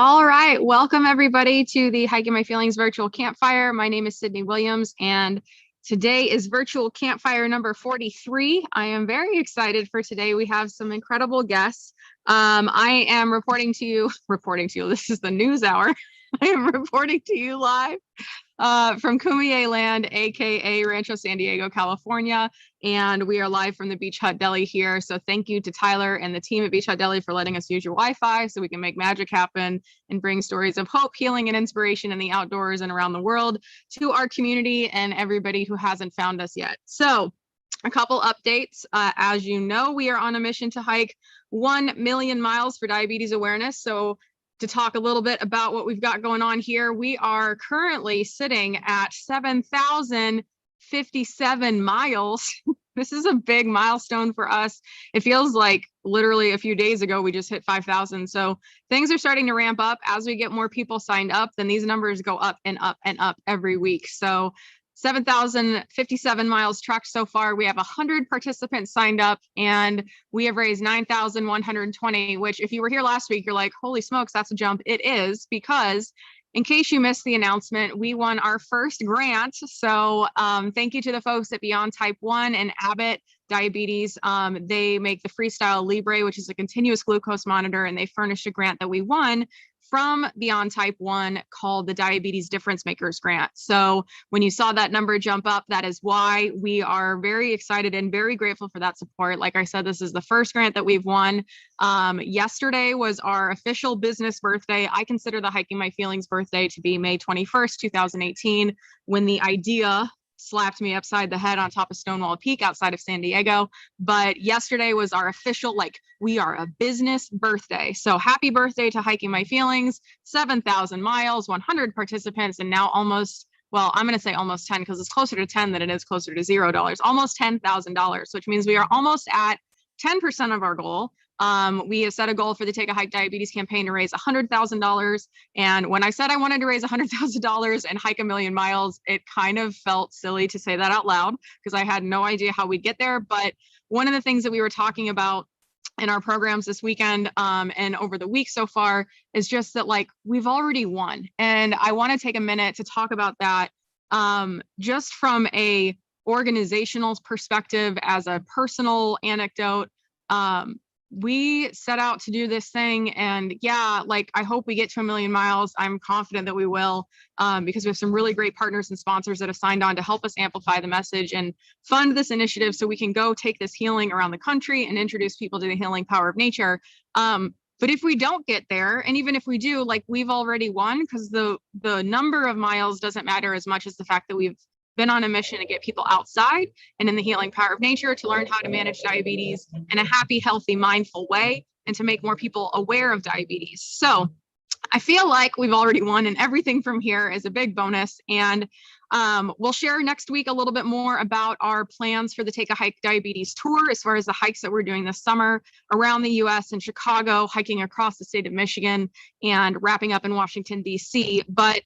All right, welcome everybody to the Hiking My Feelings virtual campfire. My name is Sydney Williams, and today is virtual campfire number 43. I am very excited for today. We have some incredible guests. I am reporting to you, this is the news hour. I am reporting to you live from Kumeyaay Land, aka Rancho San Diego, California, and we are live from the Beach Hut Deli here. So thank you to Tyler and the team at Beach Hut Deli for letting us use your Wi-Fi so we can make magic happen and bring stories of hope, healing, and inspiration in the outdoors and around the world to our community and everybody who hasn't found us yet. So a couple updates. As you know, we are on a mission to hike 1 million miles for diabetes awareness. So to talk a little bit about what we've got going on here, we are currently sitting at 7,057 miles. This is a big milestone for us. It feels like literally a few days ago we just hit 5,000. So things are starting to ramp up. As we get more people signed up, then these numbers go up and up and up every week. So 7,057 miles tracked so far. We have 100 participants signed up, and we have raised 9,120, which if you were here last week, you're like, holy smokes, that's a jump. It is, because in case you missed the announcement, we won our first grant. So thank you to the folks at Beyond Type 1 and Abbott Diabetes. They make the Freestyle Libre, which is a continuous glucose monitor, and they furnished a grant that we won from Beyond Type 1 called the Diabetes Difference Makers Grant. So when you saw that number jump up, that is why. We are very excited and very grateful for that support. Like I said, this is the first grant that we've won. Yesterday was our official business birthday. I consider the Hiking My Feelings birthday to be May 21st, 2018, when the idea slapped me upside the head on top of Stonewall Peak outside of San Diego. But yesterday was our official, we are a business birthday. So happy birthday to Hiking My Feelings, 7,000 miles, 100 participants, and now almost, well, I'm going to say almost 10 because it's closer to 10 than it is closer to $0, almost $10,000, which means we are almost at 10% of our goal. We have set a goal for the Take a Hike Diabetes campaign to raise $100,000. And when I said I wanted to raise $100,000 and hike 1 million miles, it kind of felt silly to say that out loud because I had no idea how we'd get there. But one of the things that we were talking about in our programs this weekend and over the week so far is just that we've already won. And I want to take a minute to talk about that just from a organizational perspective, as a personal anecdote. We set out to do this thing, and yeah, I hope we get to 1 million miles. I'm confident that we will, because we have some really great partners and sponsors that have signed on to help us amplify the message and fund this initiative so we can go take this healing around the country and introduce people to the healing power of nature. But if we don't get there, and even if we do, we've already won, because the number of miles doesn't matter as much as the fact that we've been on a mission to get people outside and in the healing power of nature to learn how to manage diabetes in a happy, healthy, mindful way, and to make more people aware of diabetes. So I feel like we've already won, and everything from here is a big bonus. And we'll share next week a little bit more about our plans for the Take a Hike Diabetes Tour, as far as the hikes that we're doing this summer around the US and Chicago, hiking across the state of Michigan, and wrapping up in Washington, DC. But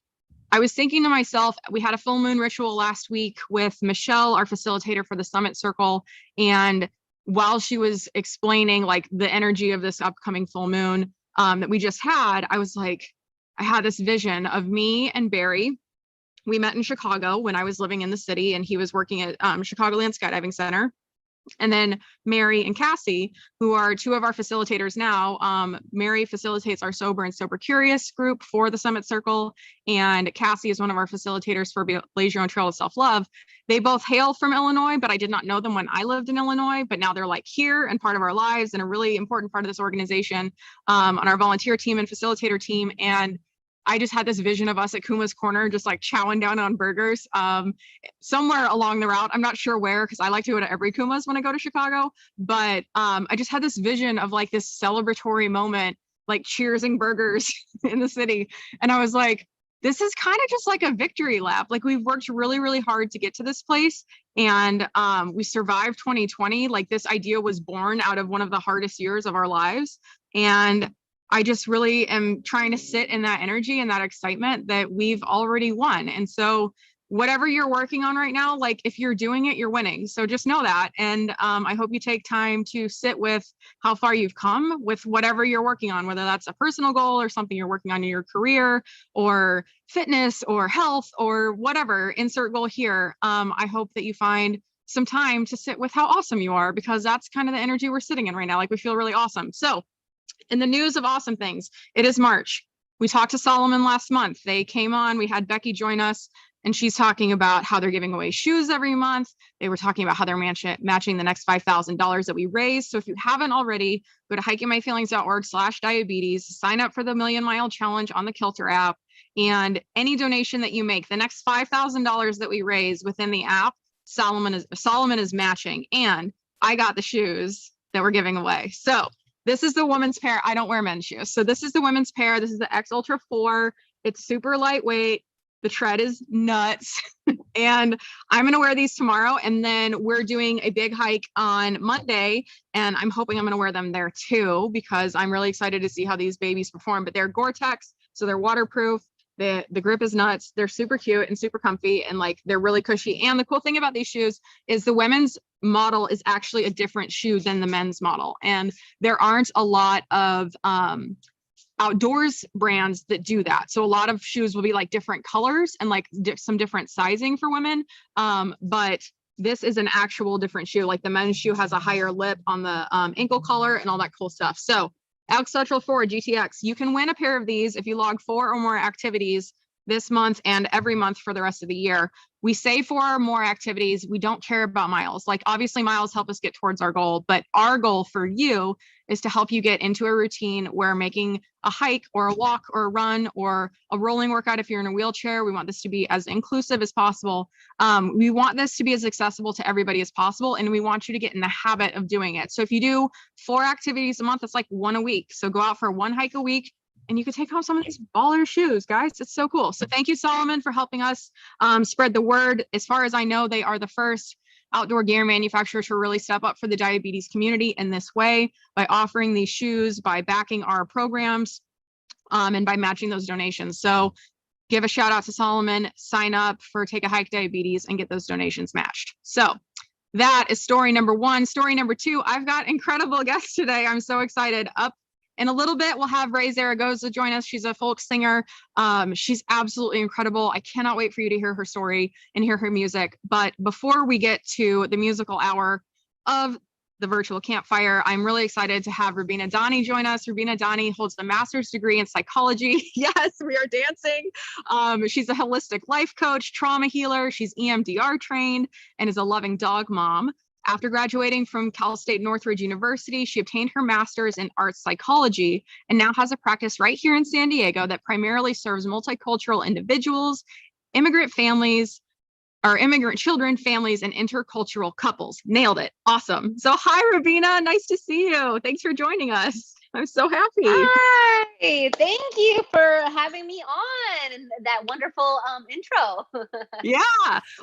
I was thinking to myself, we had a full moon ritual last week with Michelle, our facilitator for the Summit Circle. And while she was explaining the energy of this upcoming full moon that we just had, I was I had this vision of me and Barry. We met in Chicago when I was living in the city, and he was working at Chicagoland Skydiving Center. And then Mary and Cassie, who are two of our facilitators now. Mary facilitates our Sober and Sober Curious group for the Summit Circle, and Cassie is one of our facilitators for Blaze Your Own Trail of Self-Love. They both hail from Illinois, but I did not know them when I lived in Illinois, but now they're here and part of our lives and a really important part of this organization on our volunteer team and facilitator team. And I just had this vision of us at Kuma's Corner, just chowing down on burgers somewhere along the route. I'm not sure where, because I like to go to every Kuma's when I go to Chicago. But I just had this vision of this celebratory moment, cheersing burgers in the city. And I was this is kind of just a victory lap. We've worked really, really hard to get to this place. And we survived 2020. This idea was born out of one of the hardest years of our lives. And I just really am trying to sit in that energy and that excitement that we've already won. And so whatever you're working on right now, like if you're doing it, you're winning. So just know that. And I hope you take time to sit with how far you've come with whatever you're working on, whether that's a personal goal or something you're working on in your career or fitness or health or whatever, insert goal here. I hope that you find some time to sit with how awesome you are, because that's kind of the energy we're sitting in right now. Like we feel really awesome. So in the news of awesome things, it is March. We talked to Solomon last month. They came on, we had Becky join us, and she's talking about how they're giving away shoes every month. They were talking about how they're matching the next $5,000 that we raise. So if you haven't already, go to hikingmyfeelings.org/diabetes, sign up for the Million Mile Challenge on the Kilter app. And any donation that you make, the next $5,000 that we raise within the app, Solomon is matching. And I got the shoes that we're giving away. So this is the women's pair. I don't wear men's shoes. So this is the women's pair. This is the X Ultra 4. It's super lightweight. The tread is nuts. And I'm going to wear these tomorrow. And then we're doing a big hike on Monday. And I'm hoping I'm going to wear them there too, because I'm really excited to see how these babies perform. But they're Gore-Tex, so they're waterproof. The grip is nuts. They're super cute and super comfy, and like they're really cushy. And the cool thing about these shoes is the women's model is actually a different shoe than the men's model. And there aren't a lot of outdoors brands that do that. So a lot of shoes will be like different colors and like some different sizing for women. But this is an actual different shoe. Like the men's shoe has a higher lip on the ankle collar and all that cool stuff. So X Ultra 4 GTX, you can win a pair of these if you log 4 or more activities this month and every month for the rest of the year. We say 4 or more activities. We don't care about miles. Like obviously miles help us get towards our goal, but our goal for you is to help you get into a routine where making a hike or a walk or a run or a rolling workout, if you're in a wheelchair, we want this to be as inclusive as possible. We want this to be as accessible to everybody as possible. And we want you to get in the habit of doing it. So if you do 4 activities a month, it's like 1 a week. So go out for 1 hike a week, and you can take home some of these baller shoes, guys. It's so cool. So thank you, Solomon, for helping us spread the word. As far as I know, they are the first outdoor gear manufacturer to really step up for the diabetes community in this way by offering these shoes, by backing our programs, and by matching those donations. So give a shout out to Solomon, sign up for Take a Hike Diabetes, and get those donations matched. So that is story number 1. Story number 2, I've got incredible guests today. I'm so excited. Up in a little bit, we'll have Raye Zaragoza join us. She's a folk singer. She's absolutely incredible. I cannot wait for you to hear her story and hear her music. But before we get to the musical hour of the virtual campfire, I'm really excited to have Rubina Dhani join us. Rubina Dhani holds a master's degree in psychology. Yes, we are dancing. She's a holistic life coach, trauma healer. She's EMDR trained and is a loving dog mom. After graduating from Cal State Northridge University, she obtained her master's in arts psychology and now has a practice right here in San Diego that primarily serves multicultural individuals, immigrant families, or immigrant children, families, and intercultural couples. Nailed it. Awesome. So hi, Rubina. Nice to see you. Thanks for joining us. I'm so happy. Hi, thank you for having me on and that wonderful intro. Yeah.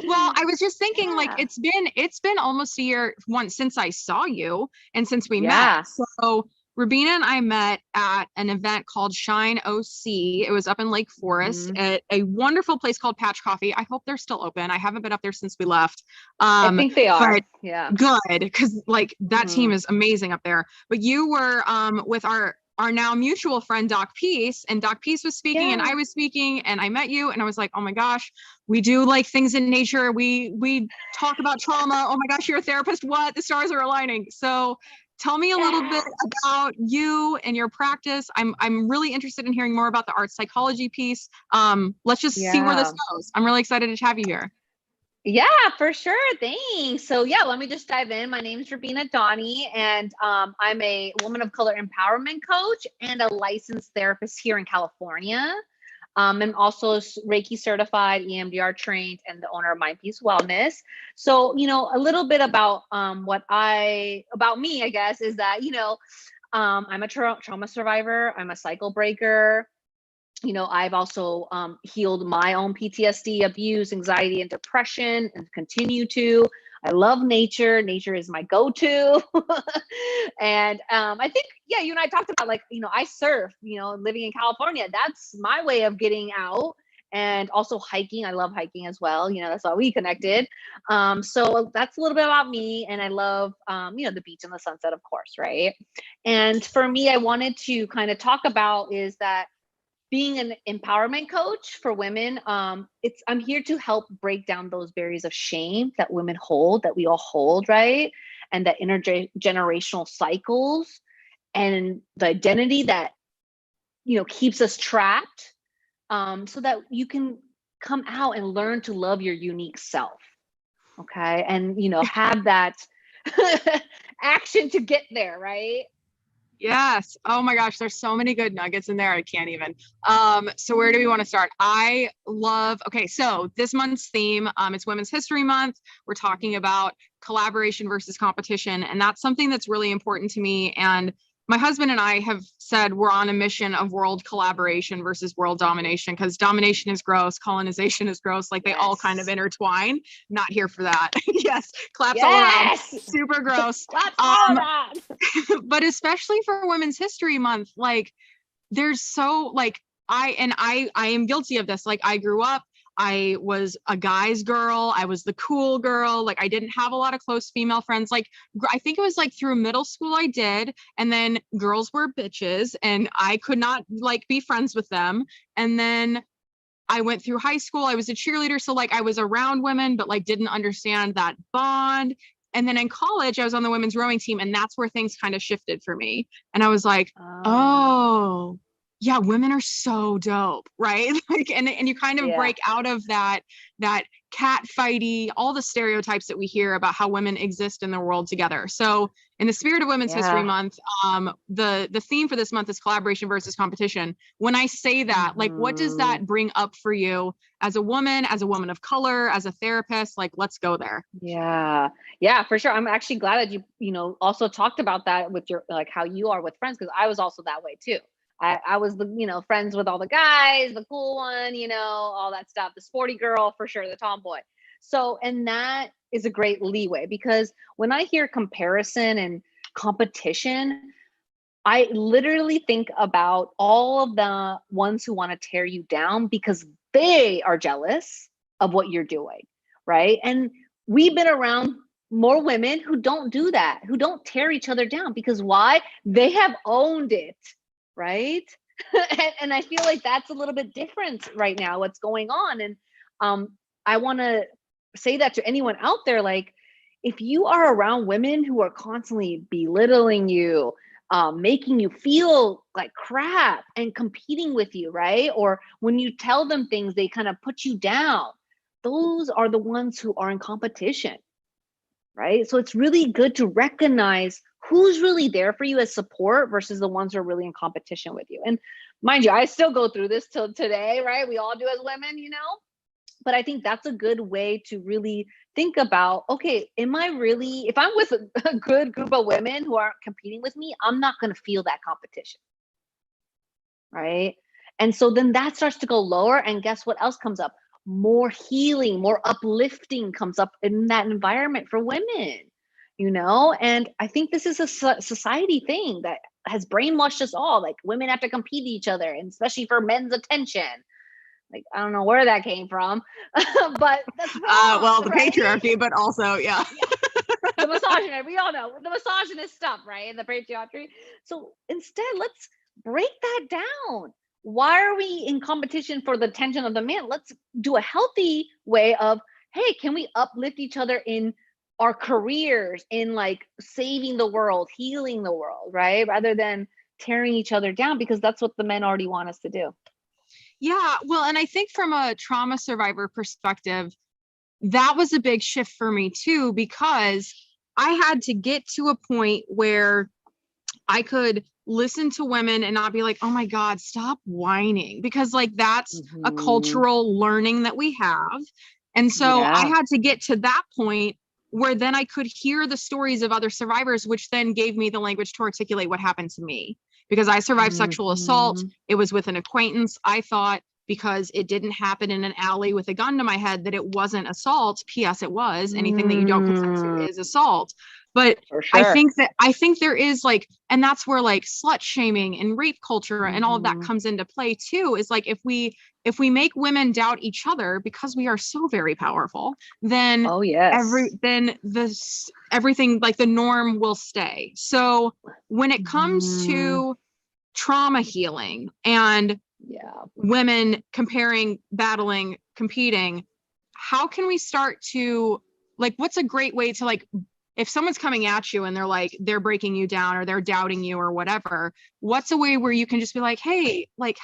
Well, I was just thinking, like, it's been almost a year since I saw you and since we met. So Rubina and I met at an event called Shine OC. It was up in Lake Forest at a wonderful place called Patch Coffee. I hope they're still open. I haven't been up there since we left. I think they are. Yeah. Good. Because like that team is amazing up there. But you were with our now mutual friend, Doc Peace, and Doc Peace was speaking and I was speaking and I met you and I was like, oh my gosh, we do like things in nature. We talk about trauma. Oh my gosh, you're a therapist. What? The stars are aligning. So tell me a little bit about you and your practice. I'm really interested in hearing more about the art psychology piece. Let's just see where this goes. I'm really excited to have you here. Yeah, for sure. Thanks. So yeah, let me just dive in. My name is Rubina Dhani, and I'm a woman of color empowerment coach and a licensed therapist here in California. I'm also Reiki certified, EMDR trained, and the owner of Mind Peace Wellness. So, you know, a little bit about about me, I guess, is that, you know, I'm a trauma survivor. I'm a cycle breaker. You know, I've also healed my own PTSD, abuse, anxiety, and depression, and continue to. I love nature. Nature is my go-to. And I think, yeah, you and I talked about, like, you know, I surf, you know, living in California. That's my way of getting out and also hiking. I love hiking as well. That's why we connected. So that's a little bit about me. And I love, the beach and the sunset, of course, right? And for me, I wanted to kind of talk about is that being an empowerment coach for women, I'm here to help break down those barriers of shame that women hold, that we all hold, right? And that intergenerational cycles and the identity that, keeps us trapped, so that you can come out and learn to love your unique self. Okay. And, have that action to get there, right? Yes. Oh my gosh, there's so many good nuggets in there. I can't even. So where do we want to start? Okay, so this month's theme, it's Women's History Month. We're talking about collaboration versus competition, and that's something that's really important to me. And my husband and I have said we're on a mission of world collaboration versus world domination, because domination is gross, colonization is gross, like they all kind of intertwine. Not here for that. Yes, claps all around. Super gross. Claps all around. But especially for Women's History Month, like there's so like I am guilty of this. Like I grew up, I was a guy's girl. I was the cool girl. Like I didn't have a lot of close female friends. Like I think it was like through middle school I did. And then girls were bitches and I could not like be friends with them. And then I went through high school. I was a cheerleader. So like I was around women, but like didn't understand that bond. And then in college, I was on the women's rowing team, and that's where things kind of shifted for me. And I was like, oh yeah, women are so dope, right? Like, and you kind of break out of that cat fighty, all the stereotypes that we hear about how women exist in the world together. So in the spirit of Women's History Month, the theme for this month is collaboration versus competition. When I say that, like, what does that bring up for you as a woman of color, as a therapist? Like, let's go there. Yeah, for sure. I'm actually glad that you also talked about that with your, like how you are with friends, because I was also that way too. I was the, friends with all the guys, the cool one, all that stuff, the sporty girl for sure, the tomboy. So, and that is a great leeway, because when I hear comparison and competition, I literally think about all of the ones who want to tear you down because they are jealous of what you're doing, right? And we've been around more women who don't do that, who don't tear each other down, because why? They have owned it. Right. and I feel like that's a little bit different right now, what's going on. And I want to say that to anyone out there, like, if you are around women who are constantly belittling you, making you feel like crap and competing with you, right? Or when you tell them things, they kind of put you down. Those are the ones who are in competition, right? So it's really good to recognize who's really there for you as support versus the ones who are really in competition with you. And mind you, I still go through this till today, right? We all do as women, but I think that's a good way to really think about, okay, if I'm with a good group of women who aren't competing with me, I'm not going to feel that competition, right? And so then that starts to go lower, and guess what else comes up? More healing, more uplifting comes up in that environment for women. And I think this is a society thing that has brainwashed us all. Like, women have to compete each other, and especially for men's attention. Like, I don't know where that came from, but that's wrong. Well, the right? patriarchy, but also, the misogyny. We all know the misogynist stuff, right? The patriarchy. So instead, let's break that down. Why are we in competition for the attention of the man? Let's do a healthy way of, hey, can we uplift each other in our careers, in like saving the world, healing the world, right? Rather than tearing each other down, because that's what the men already want us to do. Yeah, well, and I think from a trauma survivor perspective, that was a big shift for me too, because I had to get to a point where I could listen to women and not be like, oh my God, stop whining, because like that's a cultural learning that we have. And so I had to get to that point where then I could hear the stories of other survivors, which then gave me the language to articulate what happened to me. Because I survived sexual assault. It was with an acquaintance. I thought because it didn't happen in an alley with a gun to my head that it wasn't assault. P.S. It was. Anything that you don't consent to is assault. But For sure. I think there is like, and that's where like slut shaming and rape culture and all of that comes into play too, is like, if we make women doubt each other because we are so very powerful, then oh yes, everything, like the norm will stay. So when it comes to trauma healing and women comparing, battling, competing, how can we start to, like, what's a great way to, like, if someone's coming at you and they're like, they're breaking you down or they're doubting you or whatever, what's a way where you can just be like, hey, like,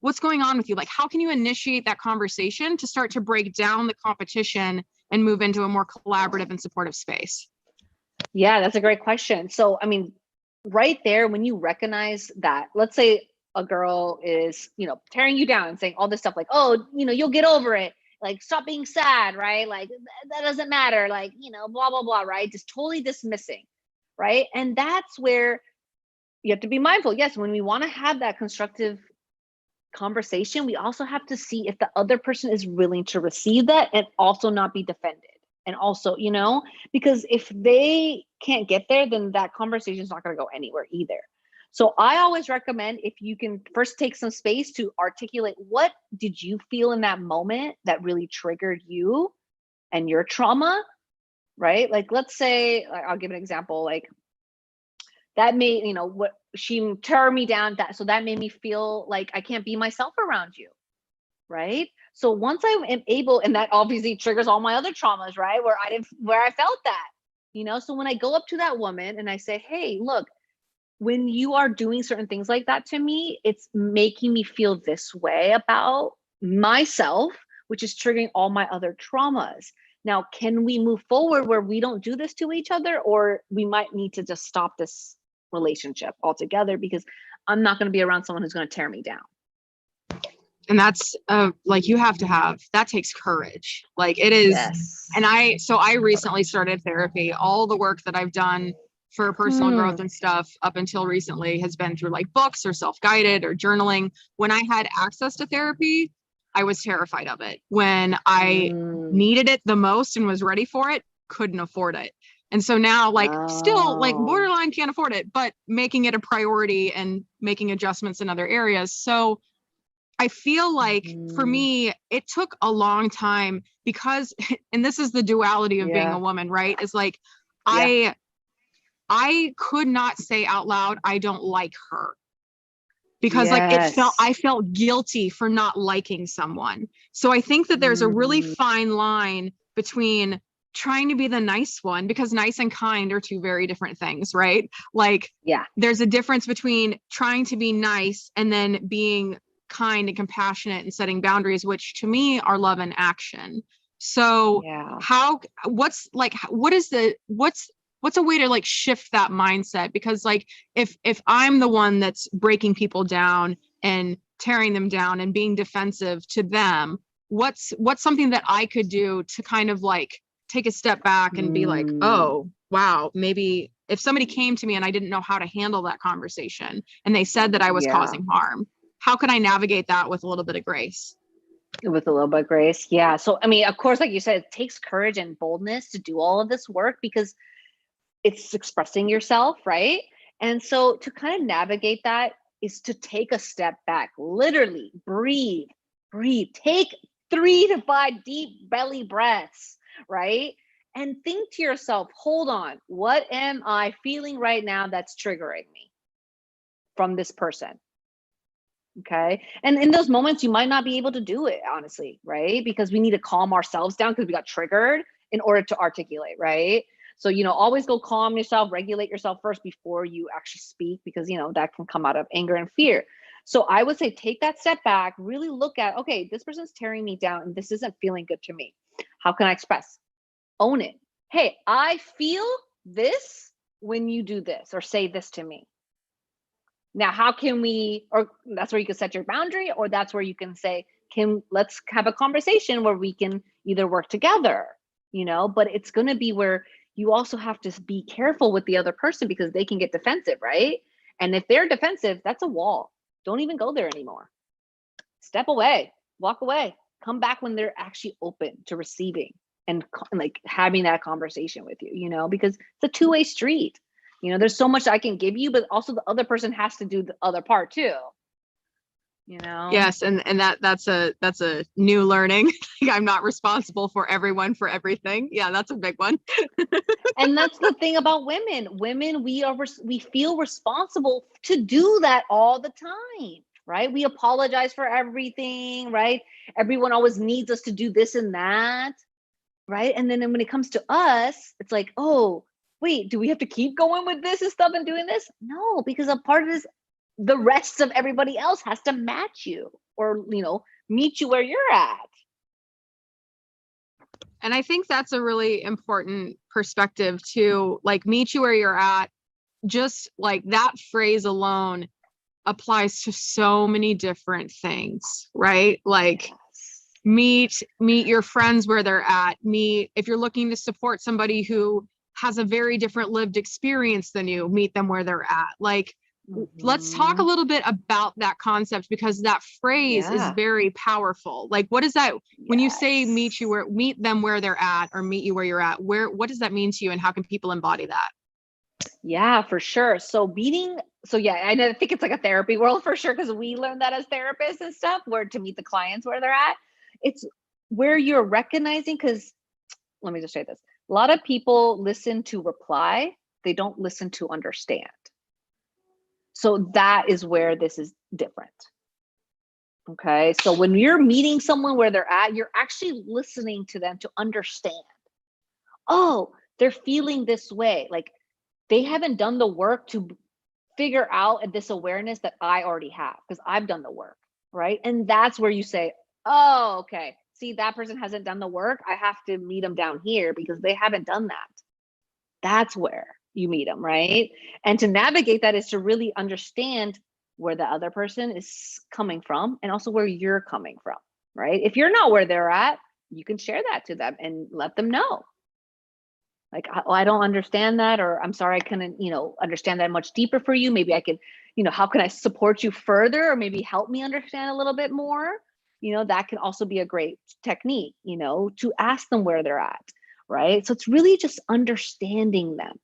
what's going on with you? Like, how can you initiate that conversation to start to break down the competition and move into a more collaborative and supportive space? Yeah, that's a great question. So, I mean, right there, when you recognize that, let's say a girl is, tearing you down and saying all this stuff like, oh, you'll get over it. Like, stop being sad, right? Like, that doesn't matter. Like, blah, blah, blah, right? Just totally dismissing, right? And that's where you have to be mindful. Yes, when we want to have that constructive conversation, we also have to see if the other person is willing to receive that and also not be defended. And also, because if they can't get there, then that conversation is not going to go anywhere either. So I always recommend, if you can first take some space to articulate, what did you feel in that moment that really triggered you and your trauma, right? Like, let's say, I'll give an example, like that made, what she tore me down, so that made me feel like I can't be myself around you, right? So once I am able, and that obviously triggers all my other traumas, right? Where I felt that, so when I go up to that woman and I say, hey, look, when you are doing certain things like that to me, it's making me feel this way about myself, which is triggering all my other traumas. Now, can we move forward where we don't do this to each other, or we might need to just stop this relationship altogether because I'm not going to be around someone who's going to tear me down? And that's like, you have to have, that takes courage. Like, it is. Yes. And I recently started therapy. All the work that I've done for personal growth and stuff up until recently has been through like books or self-guided or journaling. When I had access to therapy, I was terrified of it. When I needed it the most and was ready for it, couldn't afford it. And so now, like, still like borderline can't afford it, but making it a priority and making adjustments in other areas. So I feel like for me, it took a long time because, and this is the duality of being a woman, right? It's like, I could not say out loud, I don't like her, because like I felt guilty for not liking someone. So I think that there's a really fine line between trying to be the nice one, because nice and kind are two very different things, right? Like, there's a difference between trying to be nice and then being kind and compassionate and setting boundaries, which to me are love in action. So what's a way to like shift that mindset? Because like, if I'm the one that's breaking people down and tearing them down and being defensive to them, what's something that I could do to kind of like take a step back and be like, oh wow, maybe if somebody came to me and I didn't know how to handle that conversation and they said that I was causing harm, how can I navigate that with a little bit of grace? With a little bit of grace. Yeah. So, I mean, of course, like you said, it takes courage and boldness to do all of this work because it's expressing yourself, right? And so to kind of navigate that is to take a step back, literally breathe, take 3 to 5 deep belly breaths, right? And think to yourself, hold on, what am I feeling right now that's triggering me from this person? Okay. And in those moments, you might not be able to do it, honestly, right? Because we need to calm ourselves down because we got triggered in order to articulate, right? So, always go calm yourself, regulate yourself first before you actually speak, because, that can come out of anger and fear. So I would say take that step back, really look at, okay, this person's tearing me down and this isn't feeling good to me. How can I express? Own it. Hey, I feel this when you do this or say this to me. Now, how can we, or that's where you can set your boundary, or that's where you can say, let's have a conversation where we can either work together, but it's going to be where you also have to be careful with the other person because they can get defensive, right? And if they're defensive, that's a wall. Don't even go there anymore. Step away, walk away, come back when they're actually open to receiving. and like having that conversation with you, you know, because it's a two-way street. You know, there's so much I can give you, but also the other person has to do the other part too. You know? Yes, and that's a new learning. I'm not responsible for everyone for everything. Yeah, that's a big one. And that's the thing about women. Women, we feel responsible to do that all the time, right? We apologize for everything, right? Everyone always needs us to do this and that, right? And then when it comes to us, it's like, oh, wait, do we have to keep going with this and stuff and doing this? No, because a part of this, the rest of everybody else has to match you or, you know, meet you where you're at. And I think that's a really important perspective to like meet you where you're at. Just like that phrase alone applies to so many different things, right? Like meet your friends where they're at. If you're looking to support somebody who has a very different lived experience than you, meet them where they're at. Like, let's talk a little bit about that concept, because that phrase is very powerful. Like, what is that when you say meet them where they're at, or meet you where you're at? What does that mean to you, and how can people embody that? Yeah, for sure. So I think it's like a therapy world for sure, because we learn that as therapists and stuff, where to meet the clients where they're at. It's where you're recognizing, because let me just say this. A lot of people listen to reply, they don't listen to understand. So that is where this is different. Okay. So when you're meeting someone where they're at, you're actually listening to them to understand. Oh, they're feeling this way. Like they haven't done the work to figure out this awareness that I already have, because I've done the work. Right. And that's where you say, oh, okay. See, that person hasn't done the work. I have to meet them down here because they haven't done that. That's where you meet them, right? And to navigate that is to really understand where the other person is coming from, and also where you're coming from, right? If you're not where they're at, you can share that to them and let them know. Like, oh, I don't understand that, or I'm sorry, I couldn't, understand that much deeper for you. Maybe I could, how can I support you further, or maybe help me understand a little bit more? That can also be a great technique, to ask them where they're at, right? So it's really just understanding them,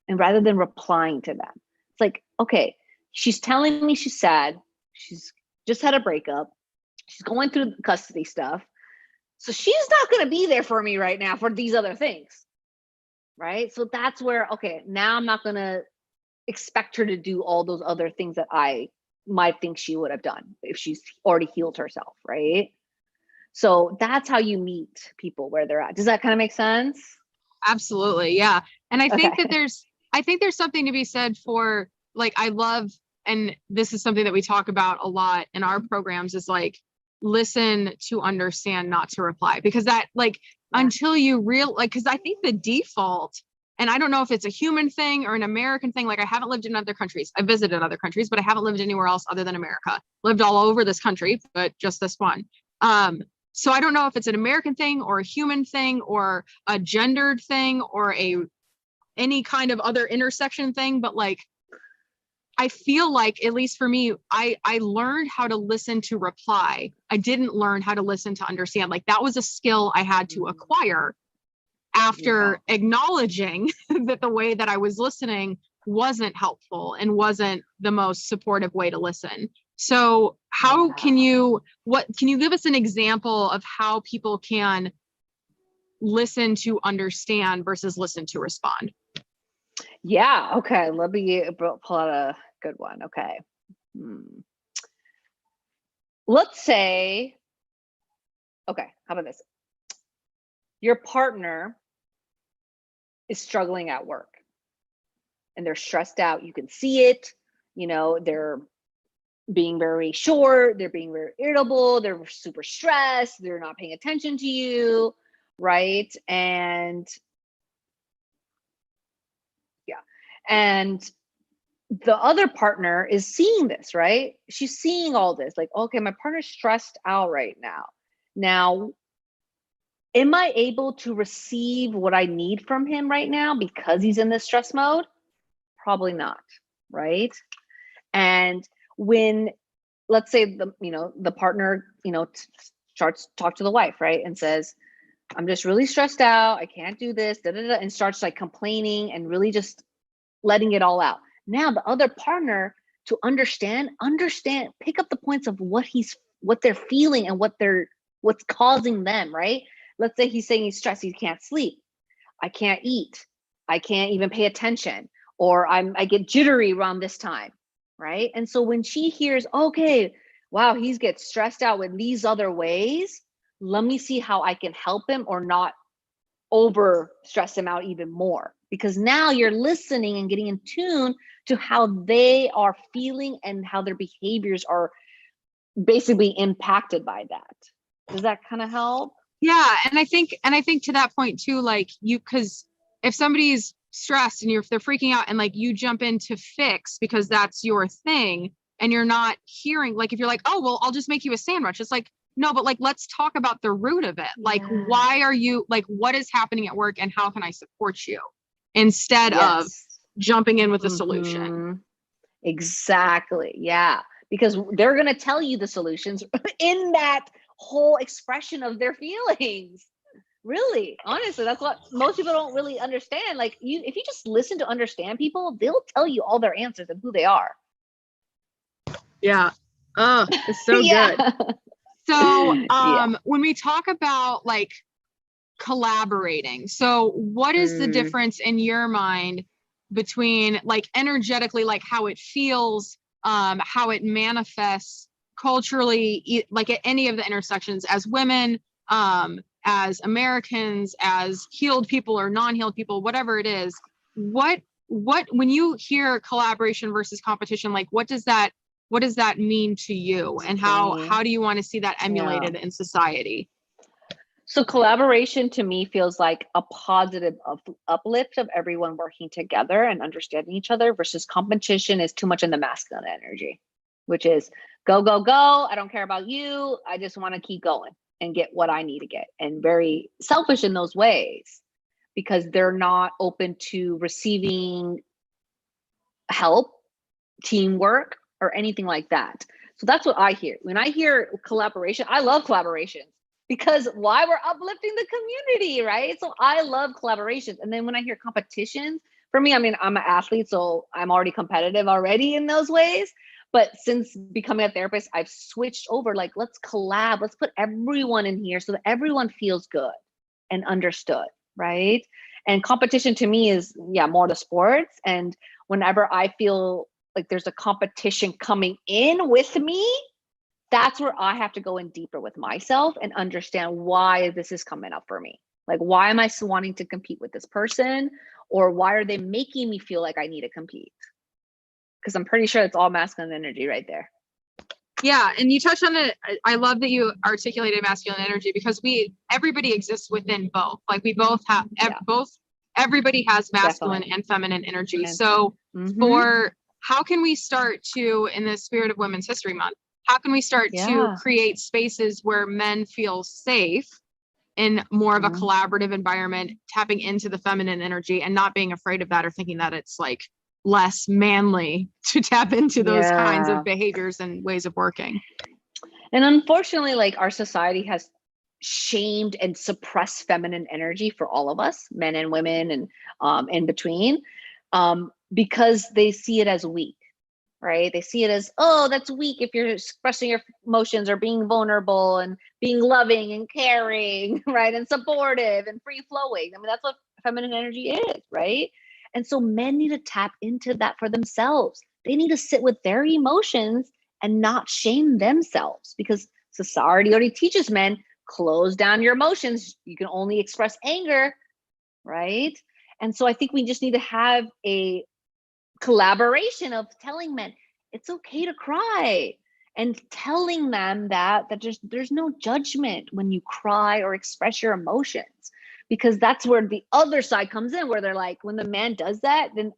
and rather than replying to them. It's like, okay, she's telling me she's sad. She's just had a breakup. She's going through custody stuff. So she's not going to be there for me right now for these other things, right? So that's where, okay, now I'm not going to expect her to do all those other things that I might think she would have done if she's already healed herself, right? So that's how you meet people where they're at. Does that kind of make sense? Absolutely. Yeah. And I think that there's something to be said for, like, I love, and this is something that we talk about a lot in our programs, is like, listen to understand, not to reply, because that, like, until you because I think the default, and I don't know if it's a human thing or an American thing. Like, I haven't lived in other countries. I visited other countries, but I haven't lived anywhere else other than America. Lived all over this country, but just this one. So I don't know if it's an American thing or a human thing or a gendered thing or any kind of other intersection thing, but like, I feel like, at least for me, I learned how to listen to reply. I didn't learn how to listen to understand. Like, that was a skill I had to acquire after acknowledging that the way that I was listening wasn't helpful and wasn't the most supportive way to listen. So can you give us an example of how people can listen to understand versus listen to respond? Yeah. Okay. Let me pull out a good one. Okay. Let's say, okay, how about this? Your partner is struggling at work and they're stressed out. You can see it. They're being very short. They're being very irritable. They're super stressed. They're not paying attention to you. Right. And the other partner is seeing this, right? She's seeing all this, like, okay, my partner's stressed out right now. Now, am I able to receive what I need from him right now because he's in this stress mode? Probably not, right? And when, let's say the partner, starts talk to the wife, right? And says, I'm just really stressed out. I can't do this, da, da, da, and starts like complaining and really just letting it all out. Now the other partner, to understand, pick up the points of what they're feeling and what's causing them, right? Let's say he's saying he's stressed, he can't sleep, I can't eat, I can't even pay attention, or I get jittery around this time, right? And so when she hears, okay, wow, he's gets stressed out with these other ways, let me see how I can help him or not over stress him out even more, because now you're listening and getting in tune to how they are feeling and how their behaviors are basically impacted by that. Does that kind of help? Yeah. And I think to that point too, like because if somebody's stressed and they're freaking out and like you jump in to fix because that's your thing, and you're not hearing, like if you're like, oh, well, I'll just make you a sandwich. It's like, no, but like, let's talk about the root of it. Like, why are you, like, what is happening at work and how can I support you, instead of jumping in with a solution? Exactly. Yeah. Because they're going to tell you the solutions in that whole expression of their feelings. Really, honestly, that's what most people don't really understand. Like if you just listen to understand people, they'll tell you all their answers and who they are. Yeah. Oh, it's so good. So when we talk about like collaborating, so what is the difference in your mind between like energetically, like how it feels, how it manifests culturally, like at any of the intersections as women, as Americans, as healed people or non-healed people, whatever it is, what when you hear collaboration versus competition, like what does that mean to you, and how do you want to see that emulated in society? So collaboration to me feels like a positive uplift of everyone working together and understanding each other, versus competition is too much in the masculine energy, which is go, go, go. I don't care about you. I just want to keep going and get what I need to get, and very selfish in those ways because they're not open to receiving help, teamwork, or anything like that. So that's what I hear. When I hear collaboration, I love collaborations because why? We're uplifting the community, right? So I love collaborations. And then when I hear competitions, for me, I mean, I'm an athlete, so I'm already competitive already in those ways. But since becoming a therapist, I've switched over, like, let's collab, let's put everyone in here so that everyone feels good and understood, right? And competition to me is, more the sports. And whenever I feel like there's a competition coming in with me, that's where I have to go in deeper with myself and understand why this is coming up for me. Like, why am I wanting to compete with this person? Or why are they making me feel like I need to compete? Because I'm pretty sure it's all masculine energy right there. Yeah, and you touched on it. I love that you articulated masculine energy, because everybody exists within both. Like we both have everybody has masculine and feminine energy. So how can we start to, in the spirit of Women's History Month, how can we start to create spaces where men feel safe in more of a collaborative environment, tapping into the feminine energy and not being afraid of that or thinking that it's like less manly to tap into those kinds of behaviors and ways of working? And unfortunately, like, our society has shamed and suppressed feminine energy for all of us, men and women, and in between, because they see it as weak, right? They see it as, oh, that's weak if you're expressing your emotions or being vulnerable and being loving and caring, right? And supportive and free flowing. I mean, that's what feminine energy is, right? And so men need to tap into that for themselves. They need to sit with their emotions and not shame themselves, because society already teaches men, close down your emotions. You can only express anger, right? And so I think we just need to have a collaboration of telling men it's okay to cry, and telling them that there's no judgment when you cry or express your emotions, because that's where the other side comes in, where they're like, when the man does that, then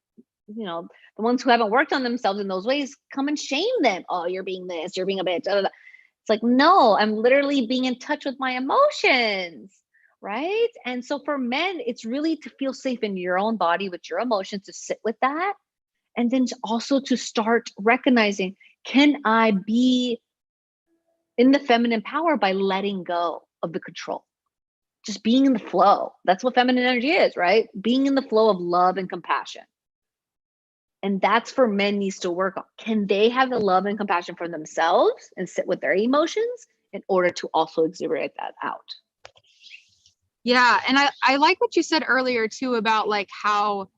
the ones who haven't worked on themselves in those ways come and shame them. Oh, you're being this, you're being a bitch. It's like, no, I'm literally being in touch with my emotions, right? And so for men, it's really to feel safe in your own body with your emotions, to sit with that. And then also to start recognizing, can I be in the feminine power by letting go of the control? just being in the flow. That's what feminine energy is, right? Being in the flow of love and compassion. And that's for men needs to work on. Can they have the love and compassion for themselves and sit with their emotions in order to also exuberate that out? Yeah. And I like what you said earlier too, about like how,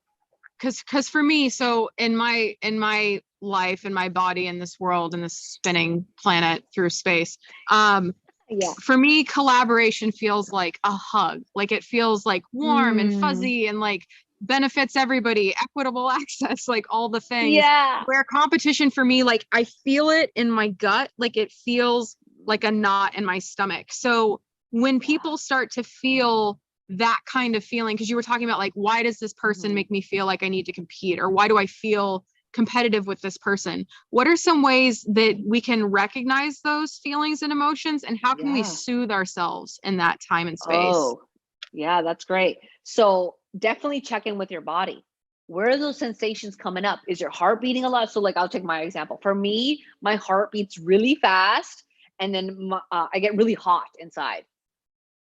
cause for me, so in my life, in my body, in this world, in this spinning planet through space, for me, collaboration feels like a hug. Like it feels like warm and fuzzy and like benefits everybody, equitable access, like all the things. Yeah. Where competition for me, like I feel it in my gut, like it feels like a knot in my stomach. So when people start to feel that kind of feeling, because you were talking about like, why does this person make me feel like I need to compete? Or why do I feel competitive with this person? What are some ways that we can recognize those feelings and emotions, and how can we soothe ourselves in that time and space? Oh, yeah, that's great. So definitely check in with your body. Where are those sensations coming up? Is your heart beating a lot? So like, I'll take my example. For me, my heart beats really fast, and then I get really hot inside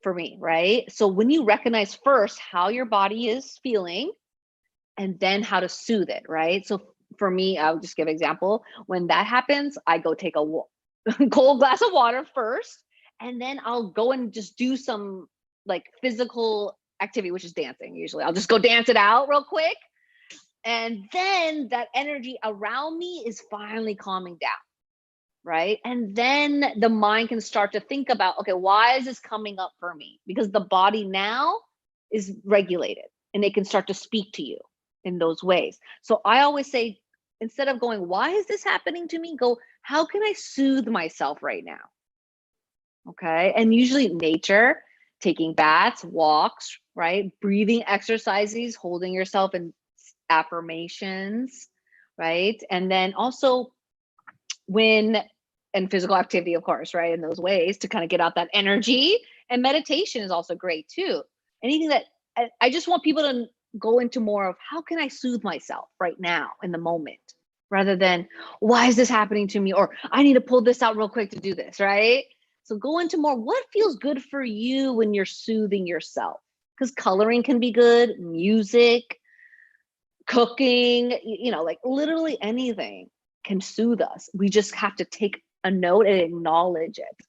for me, right? So when you recognize first how your body is feeling and then how to soothe it, right? So for me, I'll just give an example. When that happens, I go take a cold glass of water first, and then I'll go and just do some like physical activity, which is dancing. Usually I'll just go dance it out real quick. And then that energy around me is finally calming down, right? And then the mind can start to think about, okay, why is this coming up for me? Because the body now is regulated and it can start to speak to you in those ways. So I always say, instead of going, why is this happening to me? Go, how can I soothe myself right now? Okay. And usually nature, taking baths, walks, right? Breathing exercises, holding yourself in affirmations, right? And then also and physical activity, of course, right? In those ways to kind of get out that energy. And meditation is also great too. Anything that I just want people to go into more of, how can I soothe myself right now in the moment, rather than why is this happening to me? Or I need to pull this out real quick to do this, right? So go into more, what feels good for you when you're soothing yourself? Because coloring can be good, music, cooking, like literally anything can soothe us. We just have to take a note and acknowledge it,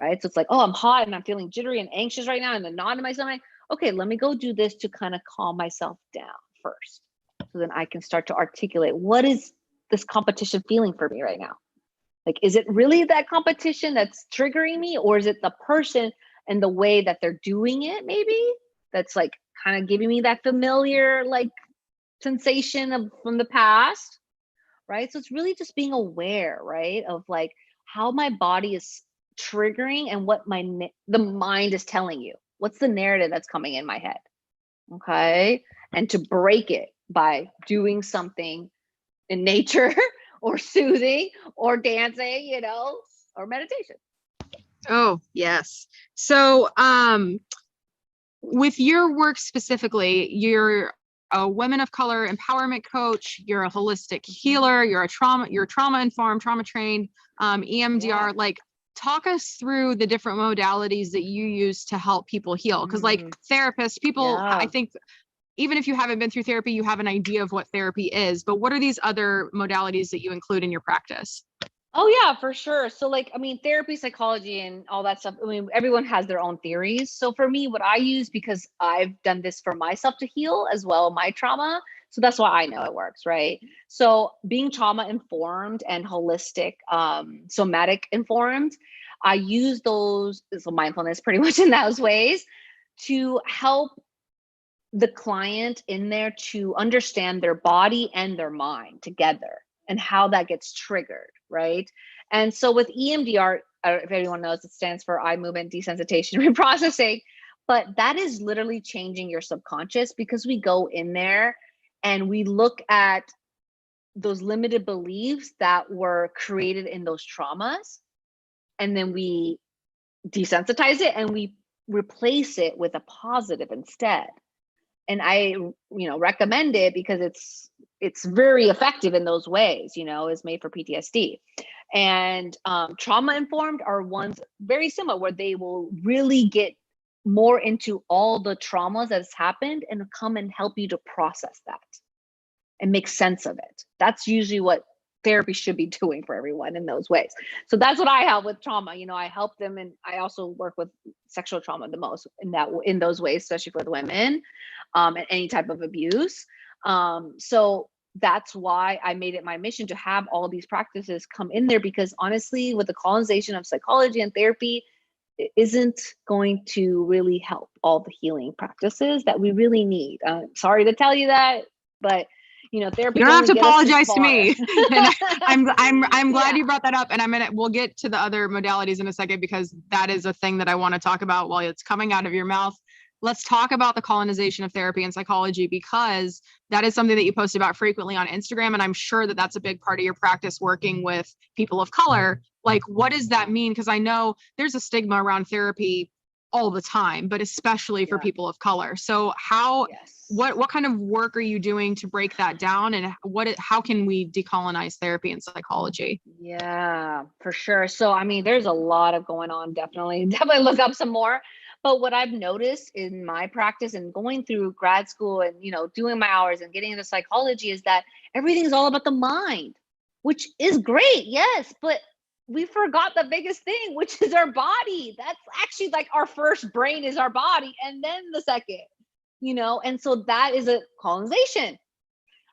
right? So it's like, oh, I'm hot and I'm feeling jittery and anxious right now and a knot in my stomach. Okay, let me go do this to kind of calm myself down first. So then I can start to articulate, what is this competition feeling for me right now? Like, is it really that competition that's triggering me, or is it the person and the way that they're doing it, maybe, that's like kind of giving me that familiar like sensation from the past, right? So it's really just being aware, right, of like how my body is triggering and what the mind is telling you. What's the narrative that's coming in my head? Okay. And to break it by doing something in nature or soothing or dancing, or meditation. Oh, yes. So, with your work specifically, you're a women of color empowerment coach, you're a holistic healer, you're trauma informed, trauma trained, EMDR, like talk us through the different modalities that you use to help people heal. Cause like therapists, people, I think even if you haven't been through therapy, you have an idea of what therapy is, but what are these other modalities that you include in your practice? Oh yeah, for sure. So like, therapy, psychology and all that stuff. Everyone has their own theories. So for me, what I use, because I've done this for myself to heal as well, my trauma. So that's why I know it works, right? So being trauma informed and holistic, somatic informed, I use those, so mindfulness pretty much in those ways, to help the client in there to understand their body and their mind together and how that gets triggered, right? And so with EMDR, if anyone knows, it stands for eye movement desensitization reprocessing, but that is literally changing your subconscious, because we go in there and we look at those limited beliefs that were created in those traumas, and then we desensitize it and we replace it with a positive instead. And I, recommend it because it's very effective in those ways, is made for PTSD. And trauma informed are ones very similar, where they will really get more into all the traumas that's happened and come and help you to process that and make sense of it. That's usually what therapy should be doing for everyone in those ways. So that's what I help with trauma. You know, I help them, and I also work with sexual trauma the most in those ways, especially for the women, and any type of abuse. So that's why I made it my mission to have all these practices come in there, because honestly, with the colonization of psychology and therapy, it isn't going to really help all the healing practices that we really need. Sorry to tell you that, but you know, therapy. You don't have to apologize to me. And I'm glad you brought that up. And we'll get to the other modalities in a second, because that is a thing that I want to talk about while it's coming out of your mouth. Let's talk about the colonization of therapy and psychology, because that is something that you post about frequently on Instagram. And I'm sure that that's a big part of your practice working with people of color. Like, what does that mean? Because I know there's a stigma around therapy all the time, but especially for people of color. So what kind of work are you doing to break that down, and how can we decolonize therapy and psychology? Yeah, for sure. So, I mean, there's a lot of going on. Definitely look up some more. But what I've noticed in my practice and going through grad school and, you know, doing my hours and getting into psychology is that everything is all about the mind, which is great. Yes. But we forgot the biggest thing, which is our body. That's actually like our first brain is our body, and then the second, you know, and so that is a colonization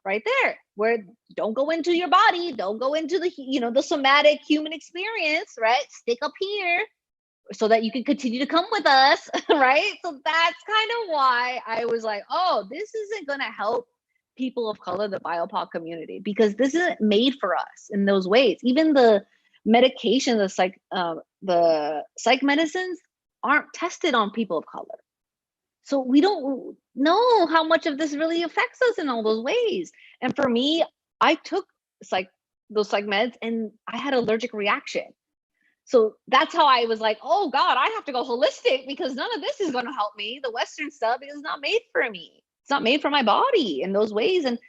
right there, where don't go into your body, don't go into the, you know, the somatic human experience, right? Stick up here so that you can continue to come with us, right? So that's kind of why I was like, oh, this isn't going to help people of color, the BIPOC community, because this isn't made for us in those ways. Even the medication, the psych medicines aren't tested on people of color. So we don't know how much of this really affects us in all those ways. And for me, I took those psych meds and I had an allergic reaction. So that's how I was like, oh God, I have to go holistic, because none of this is going to help me. The Western stuff is not made for me. It's not made for my body in those ways. And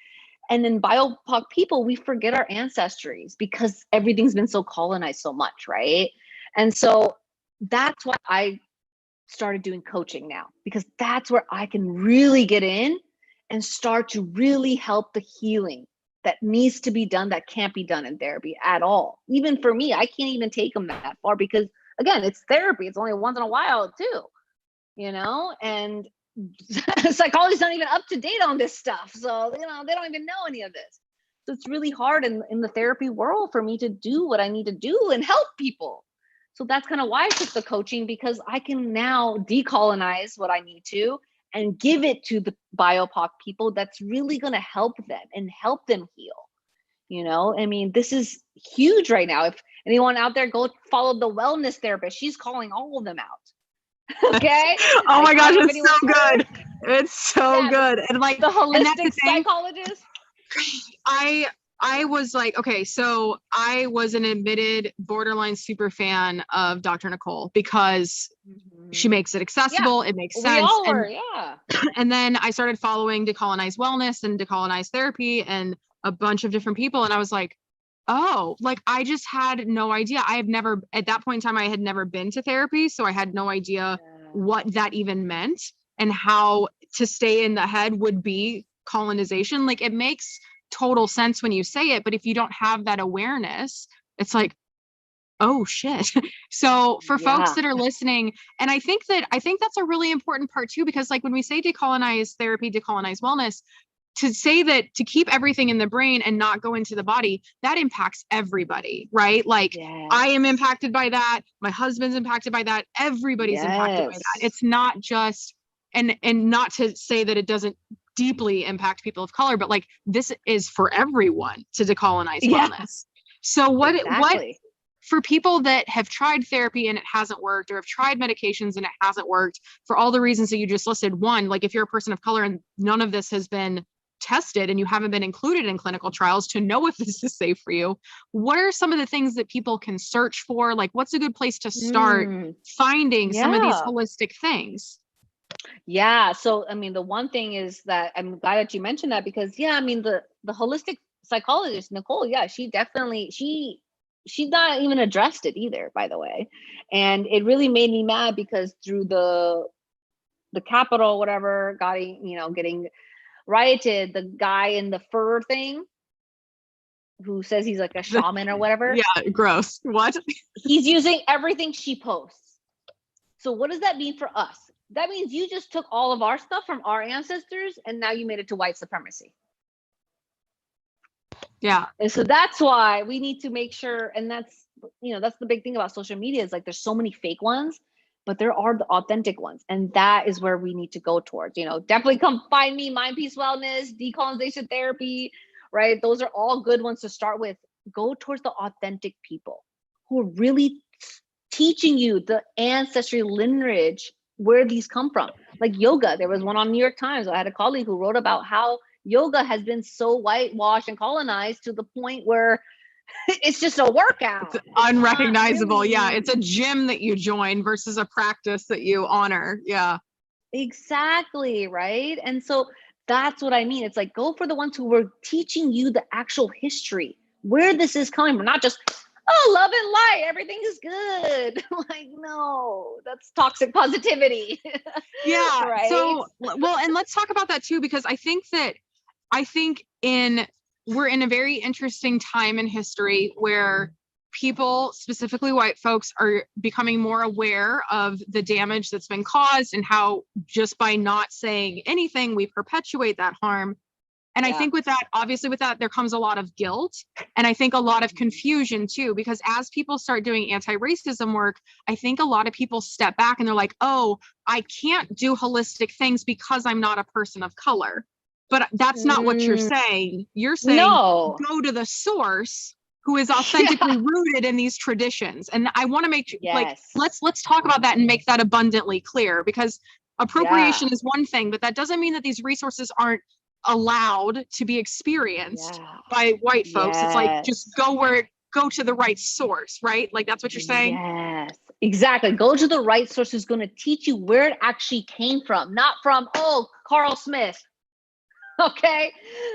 in BIPOC people, we forget our ancestries because everything's been so colonized so much, right? And so that's why I started doing coaching now, because that's where I can really get in and start to really help the healing that needs to be done, that can't be done in therapy at all. Even for me, I can't even take them that far, because again, it's therapy. It's only once in a while too, you know, and psychology's not even up to date on this stuff. So, you know, they don't even know any of this. So it's really hard in the therapy world for me to do what I need to do and help people. So that's kind of why I took the coaching, because I can now decolonize what I need to and give it to the BIPOC people that's really going to help them and help them heal. You know, I mean, this is huge right now. If anyone out there, go follow the wellness therapist. She's calling all of them out. Okay. Oh my gosh, it's so good. It's so good. And like the holistic psychologist. I was like, okay, so I was an admitted borderline super fan of Dr. Nicole, because she makes it accessible. It makes sense. We all were, yeah. And then I started following Decolonize Wellness and Decolonize Therapy and a bunch of different people. And I was like, oh, like I just had no idea. At that point in time, I had never been to therapy. So I had no idea what that even meant and how to stay in the head would be colonization. Like, it makes total sense when you say it, but if you don't have that awareness, it's like, oh shit. So for folks that are listening, and I think that's a really important part too, because like when we say decolonize therapy, decolonize wellness, to say that to keep everything in the brain and not go into the body, that impacts everybody, right? Like I am impacted by that. My husband's impacted by that. Everybody's impacted by that. It's not just, and not to say that it doesn't deeply impact people of color, but like this is for everyone to decolonize wellness. So what for people that have tried therapy and it hasn't worked, or have tried medications and it hasn't worked for all the reasons that you just listed, one, like if you're a person of color and none of this has been tested and you haven't been included in clinical trials to know if this is safe for you, what are some of the things that people can search for? Like, what's a good place to start finding some of these holistic things? Yeah. So, I mean, the one thing is that I'm glad that you mentioned that, because I mean, the holistic psychologist, Nicole, she definitely, she's not even addressed it either, by the way. And it really made me mad, because through the the Capitol, whatever, getting rioted, the guy in the fur thing who says he's like a shaman or whatever. Yeah, gross. What? He's using everything she posts. So what does that mean for us? That means you just took all of our stuff from our ancestors and now you made it to white supremacy. Yeah. And so that's why we need to make sure, and that's the big thing about social media is like there's so many fake ones, but there are the authentic ones. And that is where we need to go towards. Definitely come find me, Mind Peace Wellness, decolonization therapy, right? Those are all good ones to start with. Go towards the authentic people who are really teaching you the ancestry lineage, where these come from. Like yoga, there was one on New York Times. I had a colleague who wrote about how yoga has been so whitewashed and colonized to the point where it's just a workout. It's unrecognizable. Really. Yeah. It's a gym that you join versus a practice that you honor. Yeah. Exactly. Right. And so that's what I mean. It's like, go for the ones who were teaching you the actual history, where this is coming from, not just, oh, love and light, everything is good. Like, no, that's toxic positivity. Yeah. Right. So, well, and let's talk about that too, because I think we're in a very interesting time in history where people, specifically white folks, are becoming more aware of the damage that's been caused and how just by not saying anything, we perpetuate that harm. And I think with that, there comes a lot of guilt. And I think a lot of confusion too, because as people start doing anti-racism work, I think a lot of people step back and they're like, oh, I can't do holistic things because I'm not a person of color. But that's not what you're saying. You're saying go to the source who is authentically rooted in these traditions. And I want to make like, let's talk about that and make that abundantly clear, because appropriation is one thing, but that doesn't mean that these resources aren't allowed to be experienced by white folks. It's like, just go to the right source, right? Like, that's what you're saying? Yes, exactly. Go to the right source who's going to teach you where it actually came from, not from, oh, Carl Smith. Okay.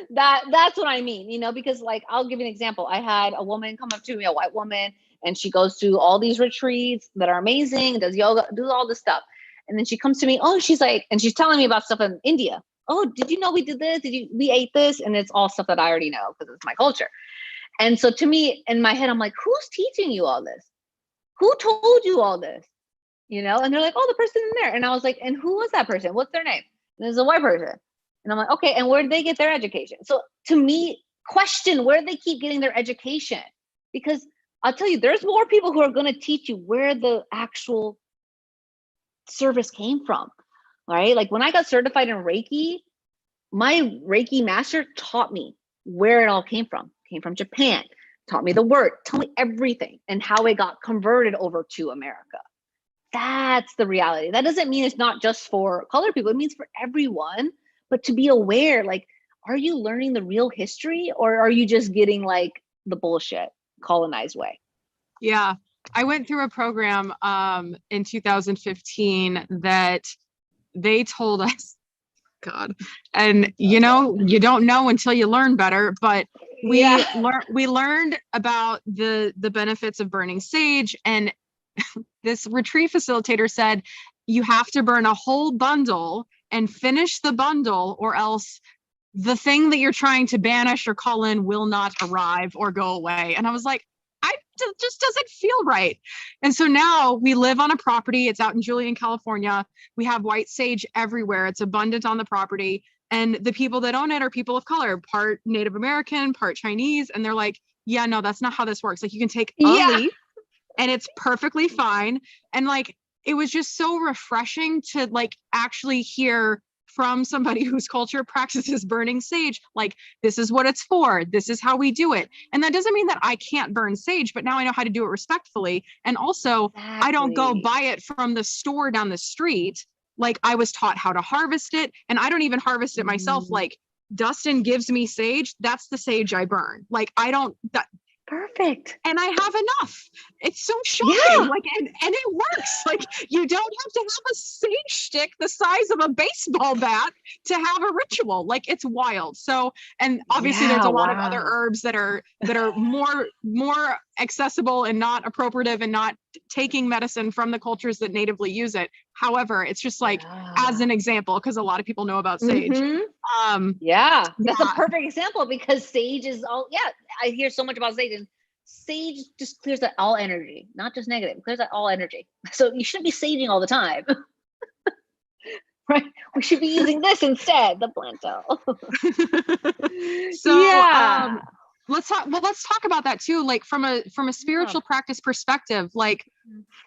That's what I mean, because like, I'll give you an example. I had a woman come up to me, a white woman, and she goes to all these retreats that are amazing, does yoga, does all this stuff. And then she comes to me, she's like, and she's telling me about stuff in India. Oh, did you know we did this? We ate this? And it's all stuff that I already know because it's my culture. And so to me, in my head, I'm like, who's teaching you all this? Who told you all this? And they're like, oh, the person in there. And I was like, and who was that person? What's their name? And it's a white person. And I'm like, okay, and where did they get their education? So to me, question where they keep getting their education, because I'll tell you, there's more people who are going to teach you where the actual service came from, right? Like when I got certified in Reiki, my Reiki master taught me where it all came from. Came from Japan, taught me the word, told me everything and how it got converted over to America. That's the reality. That doesn't mean it's not just for colored people. It means for everyone. But to be aware, like, are you learning the real history, or are you just getting like the bullshit colonized way? Yeah. I went through a program in 2015 that they told us, God, and you don't know until you learn better, but we learned about the benefits of burning sage. And this retreat facilitator said, you have to burn a whole bundle and finish the bundle, or else the thing that you're trying to banish or call in will not arrive or go away. And I was like, it just doesn't feel right. And so now we live on a property. It's out in Julian, California. We have white sage everywhere. It's abundant on the property. And the people that own it are people of color, part Native American, part Chinese. And they're like, yeah, no, that's not how this works. Like, you can take a leaf and it's perfectly fine. And like, it was just so refreshing to like actually hear from somebody whose culture practices burning sage, like, this is what it's for. This is how we do it. And that doesn't mean that I can't burn sage, but now I know how to do it respectfully. And also I don't go buy it from the store down the street. Like, I was taught how to harvest it, and I don't even harvest it myself. Like, Dustin gives me sage. That's the sage I burn. Like, I don't, perfect. And I have enough. It's so shocking. Like, and it works. Like, you don't have to have a sage stick the size of a baseball bat to have a ritual. Like, it's wild. So, and obviously there's a lot of other herbs that are more accessible and not appropriative and not taking medicine from the cultures that natively use it. However, it's just like, as an example, because a lot of people know about sage. Yeah, that's a perfect example, because sage is all, I hear so much about sage, and sage just clears out all energy, not just negative, clears out all energy. So you shouldn't be saging all the time. Right? We should be using this instead, the planto. So let's talk about that too. Like from a spiritual practice perspective, like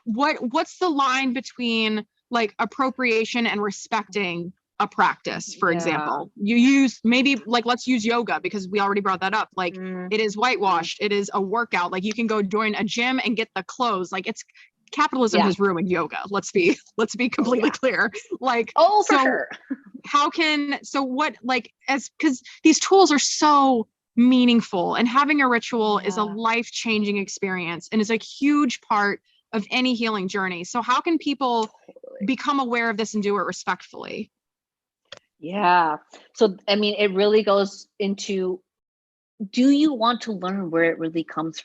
what's the line between like appropriation and respecting a practice? For example, you use, maybe like, let's use yoga, because we already brought that up. Like it is whitewashed. It is a workout. Like you can go join a gym and get the clothes. Like it's, capitalism has ruined yoga. Let's be completely clear. Like, for sure. Because these tools are so meaningful, and having a ritual is a life-changing experience and is a huge part of any healing journey. So how can people become aware of this and do it respectfully? Yeah. So, I mean, it really goes into, do you want to learn where it really comes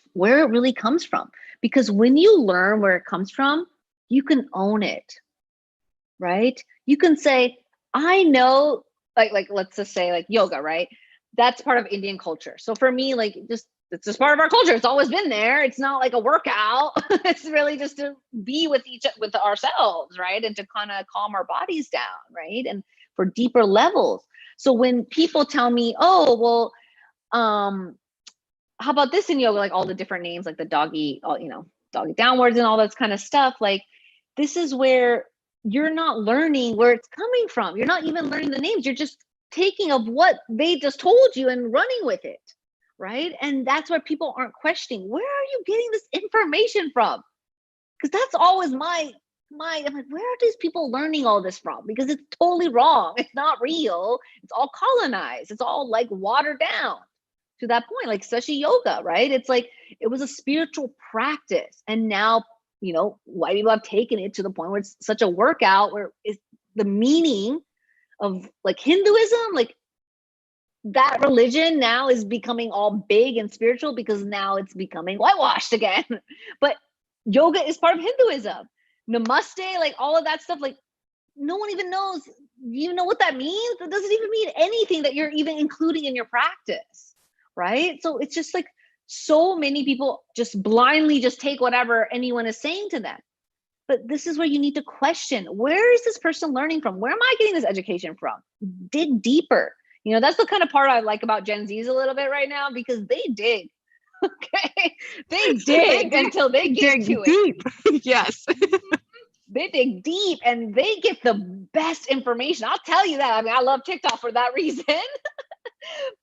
from? Because when you learn where it comes from, you can own it, right? You can say, I know, like let's just say like yoga, right? That's part of Indian culture. So for me, like it's just part of our culture. It's always been there. It's not like a workout. It's really just to be with ourselves, right? And to kind of calm our bodies down, right? And for deeper levels. So when people tell me, oh, well, how about this in yoga? Like all the different names, like the doggy, doggy downwards and all that kind of stuff. Like this is where you're not learning where it's coming from. You're not even learning the names. You're just taking of what they just told you and running with it, right? And that's where people aren't questioning, where are you getting this information from? Because that's always I'm like, where are these people learning all this from? Because it's totally wrong. It's not real. It's all colonized. It's all like watered down to that point, like especially yoga, right? It's like, it was a spiritual practice. And now, white people have taken it to the point where it's such a workout, where it's the meaning of like Hinduism, like that religion now is becoming all big and spiritual because now it's becoming whitewashed again. But yoga is part of Hinduism. Namaste, like all of that stuff, like no one even knows, you know what that means? It doesn't even mean anything that you're even including in your practice, right? So it's just like so many people just blindly just take whatever anyone is saying to them. But this is where you need to question, where is this person learning from? Where am I getting this education from? Dig deeper. That's the kind of part I like about Gen Zs a little bit right now, because they dig. Okay. They dig until they get to deep. It. Yes. They dig deep and they get the best information. I'll tell you that. I mean, I love TikTok for that reason.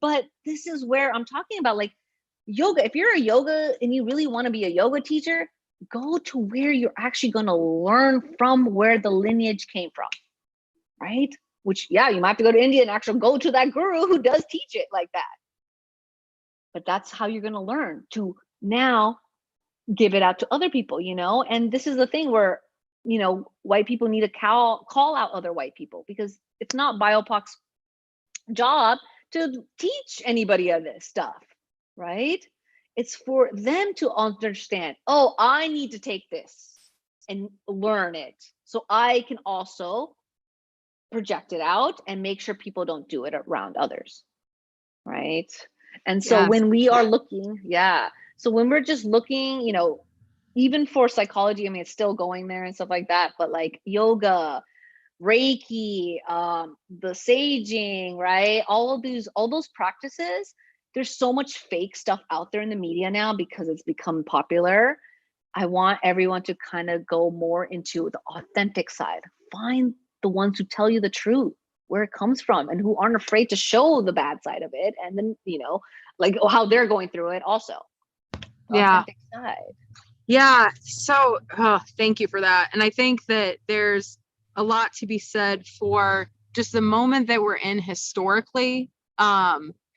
But this is where I'm talking about, like yoga. If you're a yoga and you really want to be a yoga teacher, go to where you're actually going to learn from, where the lineage came from, right? Which, you might have to go to India and actually go to that guru who does teach it like that. But that's how you're going to learn to now give it out to other people, And this is the thing where, white people need to call out other white people, because it's not BIPOC's job to teach anybody of this stuff, right? It's for them to understand, oh, I need to take this and learn it so I can also project it out and make sure people don't do it around others, right? And so when we are looking, so when we're just looking, even for psychology, I mean, it's still going there and stuff like that, but like yoga, Reiki, the saging, right? All those practices, there's so much fake stuff out there in the media now because it's become popular. I want everyone to kind of go more into the authentic side. Find the ones who tell you the truth, where it comes from, and who aren't afraid to show the bad side of it. And then, like how they're going through it also. Authentic side. Yeah. So thank you for that. And I think that there's a lot to be said for just the moment that we're in historically,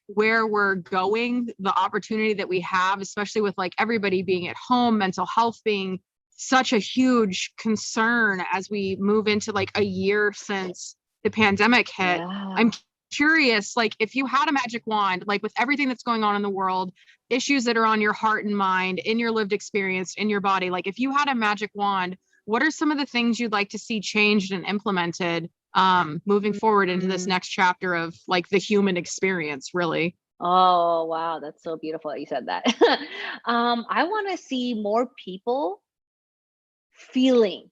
where we're going, the opportunity that we have, especially with like everybody being at home, mental health being such a huge concern as we move into like a year since the pandemic hit. I'm curious, like if you had a magic wand, like with everything that's going on in the world, issues that are on your heart and mind, in your lived experience, in your body, like if you had a magic wand, what are some of the things you'd like to see changed and implemented moving forward into this next chapter of like the human experience, really? Oh, wow. That's so beautiful that you said that. I want to see more people feeling,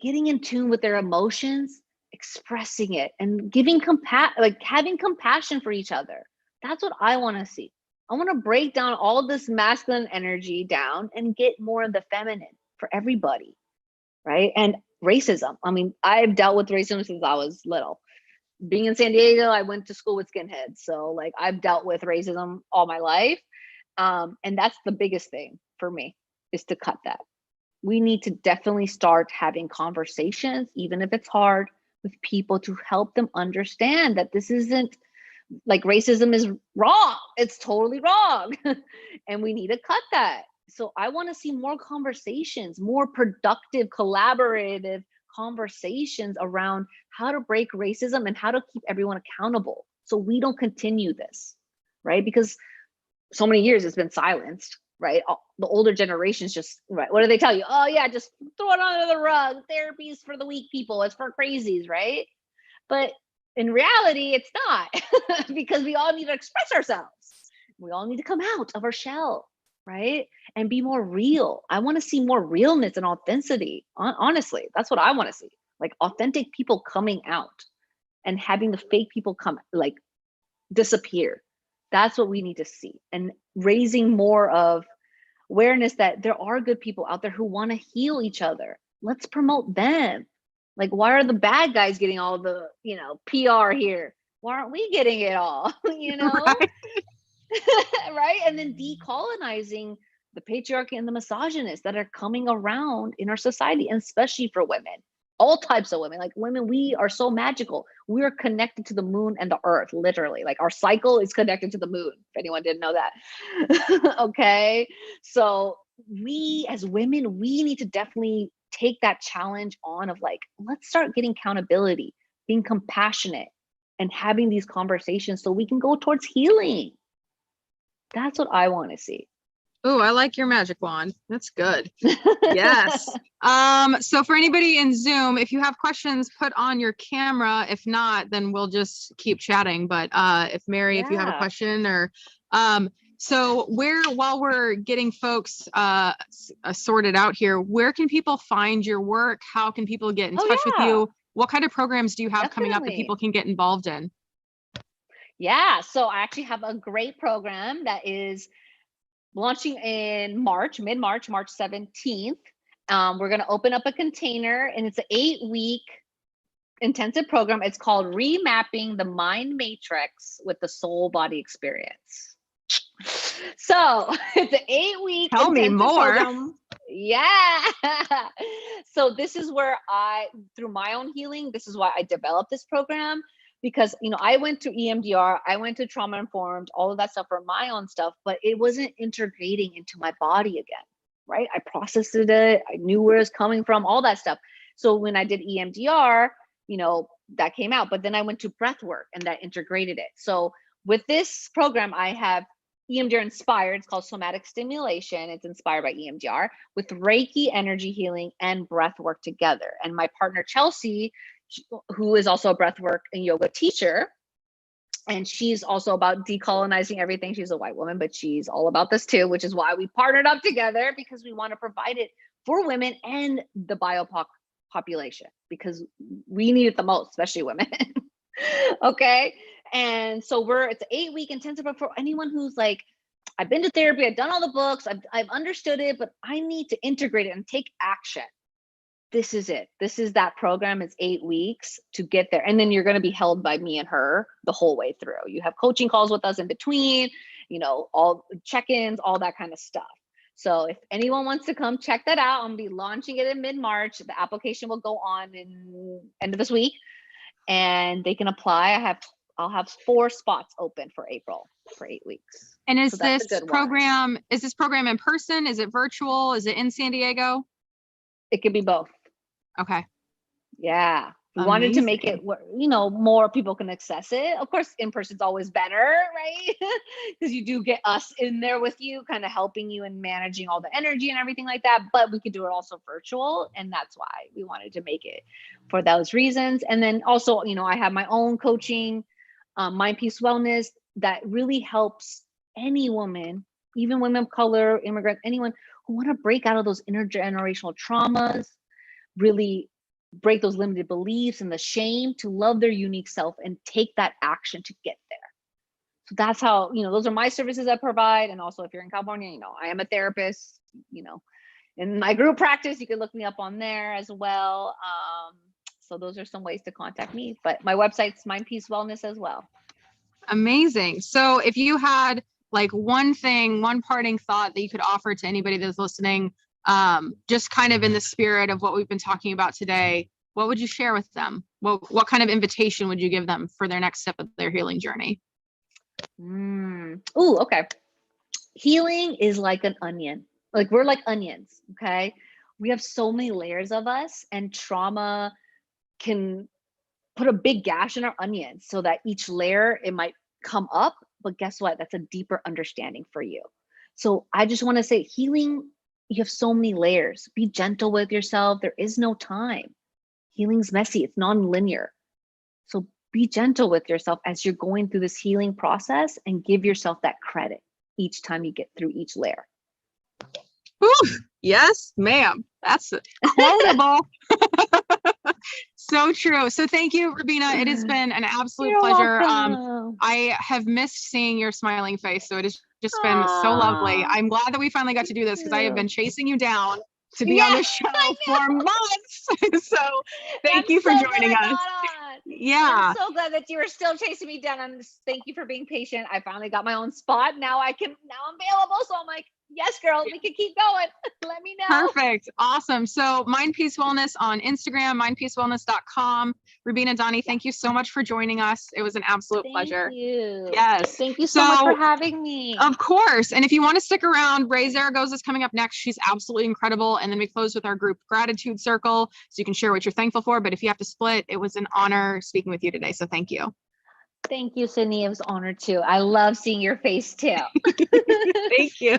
getting in tune with their emotions, expressing it, and giving like having compassion for each other. That's what I want to see. I want to break down all this masculine energy down and get more of the feminine for everybody, right? And racism. I mean, I've dealt with racism since I was little. Being in San Diego, I went to school with skinheads. So like I've dealt with racism all my life. And that's the biggest thing for me, is to cut that. We need to definitely start having conversations, even if it's hard, with people to help them understand that this isn't like racism is wrong. It's totally wrong. And we need to cut that. So I want to see more conversations, more productive, collaborative conversations around how to break racism and how to keep everyone accountable so we don't continue this, right? Because so many years it's been silenced, right? The older generations just, right, what do they tell you? Oh yeah, just throw it under the rug. Therapy is for the weak people. It's for crazies, right? But in reality, it's not, because we all need to express ourselves. We all need to come out of our shell, right? And be more real. I want to see more realness and authenticity. Honestly, that's what I want to see. Like authentic people coming out and having the fake people come, like disappear. That's what we need to see. And raising more of awareness that there are good people out there who want to heal each other. Let's promote them. Like, why are the bad guys getting all the, PR here? Why aren't we getting it all? Right. Right? And then decolonizing the patriarchy and the misogynists that are coming around in our society, and especially for women, all types of women. Like women, we are so magical. We are connected to the moon and the earth, literally. Like our cycle is connected to the moon, if anyone didn't know that. Okay. So we as women, we need to definitely take that challenge on of like, let's start getting accountability, being compassionate, and having these conversations so we can go towards healing. That's what I want to see. Oh, I like your magic wand. That's good. Yes. So for anybody in Zoom, if you have questions, put on your camera. If not, then we'll just keep chatting. But if Mary, if you have a question, or so while we're getting folks sorted out here, where can people find your work? How can people get in touch with you? What kind of programs do you have coming up that people can get involved in? Yeah, so I actually have a great program that is launching in mid-March, March 17th. We're going to open up a container, and it's an 8-week intensive program. It's called Remapping the Mind Matrix with the Soul Body Experience. So it's an 8-week Tell me more. program. Yeah. So this is where through my own healing, this is why I developed this program. Because, I went to EMDR, I went to trauma informed, all of that stuff for my own stuff, but it wasn't integrating into my body again, right? I processed it, I knew where it's coming from, all that stuff. So when I did EMDR, that came out, but then I went to breath work and that integrated it. So with this program, I have EMDR inspired. It's called somatic stimulation. It's inspired by EMDR with Reiki energy healing and breath work together. And my partner, Chelsea, who is also a breathwork and yoga teacher, and she's also about decolonizing everything. She's a white woman, but she's all about this too, which is why we partnered up together, because we want to provide it for women and the BIPOC population, because we need it the most, especially women. Okay. And so it's an 8-week intensive for anyone who's like, I've been to therapy, I've done all the books, I've understood it, but I need to integrate it and take action. This is it. This is that program. It's 8 weeks to get there. And then you're going to be held by me and her the whole way through. You have coaching calls with us in between, all check-ins, all that kind of stuff. So if anyone wants to come check that out, I'm going to be launching it in mid-March. The application will go on in end of this week, and they can apply. I'll have 4 spots open for April for 8 weeks. And is this program in person? Is it virtual? Is it in San Diego? It could be both. Okay. Yeah. We wanted to make it where, more people can access it. Of course, in person is always better, right? Because you do get us in there with you, kind of helping you and managing all the energy and everything like that. But we could do it also virtual. And that's why we wanted to make it for those reasons. And then also, I have my own coaching, Mind Peace Wellness, that really helps any woman, even women of color, immigrants, anyone who want to break out of those intergenerational traumas, really break those limited beliefs and the shame to love their unique self and take that action to get there. So that's how, those are my services I provide. And also if you're in California, I am a therapist, in my group practice, you can look me up on there as well. So those are some ways to contact me, but my website's Mind Peace Wellness as well. Amazing. So if you had like one parting thought that you could offer to anybody that's listening, just kind of in the spirit of what we've been talking about today, what would you share with them? What kind of invitation would you give them for their next step of their healing journey? Oh, okay. Healing is like an onion. Like we're like onions, okay? We have so many layers of us, and trauma can put a big gash in our onions so that each layer, it might come up, but guess what? That's a deeper understanding for you. So I just want to say healing, you have so many layers. Be gentle with yourself. There is no time. Healing's messy. It's non-linear. So be gentle with yourself as you're going through this healing process, and give yourself that credit each time you get through each layer. Ooh, yes, ma'am. That's quotable. So true. So thank you, Rubina. It has been an absolute pleasure. I have missed seeing your smiling face. So it has just been so lovely. I'm glad that we finally got to do this, because I have been chasing you down to be on the show for months. So thank you for joining us. Yeah. I'm so glad that you were still chasing me down. And thank you for being patient. I finally got my own spot. Now I'm available. So I'm like, yes, girl, we can keep going. Let me know. Perfect. Awesome. So Mind Peace Wellness on Instagram, mindpeacewellness.com. Rubina Dhani, thank you so much for joining us. It was an absolute pleasure. Thank you. Yes. Thank you so much for having me. Of course. And if you want to stick around, Raye Zaragoza is coming up next. She's absolutely incredible. And then we close with our group gratitude circle, so you can share what you're thankful for. But if you have to split, it was an honor speaking with you today. So thank you. Thank you, Sydney. It was an honor too. I love seeing your face too. Thank you.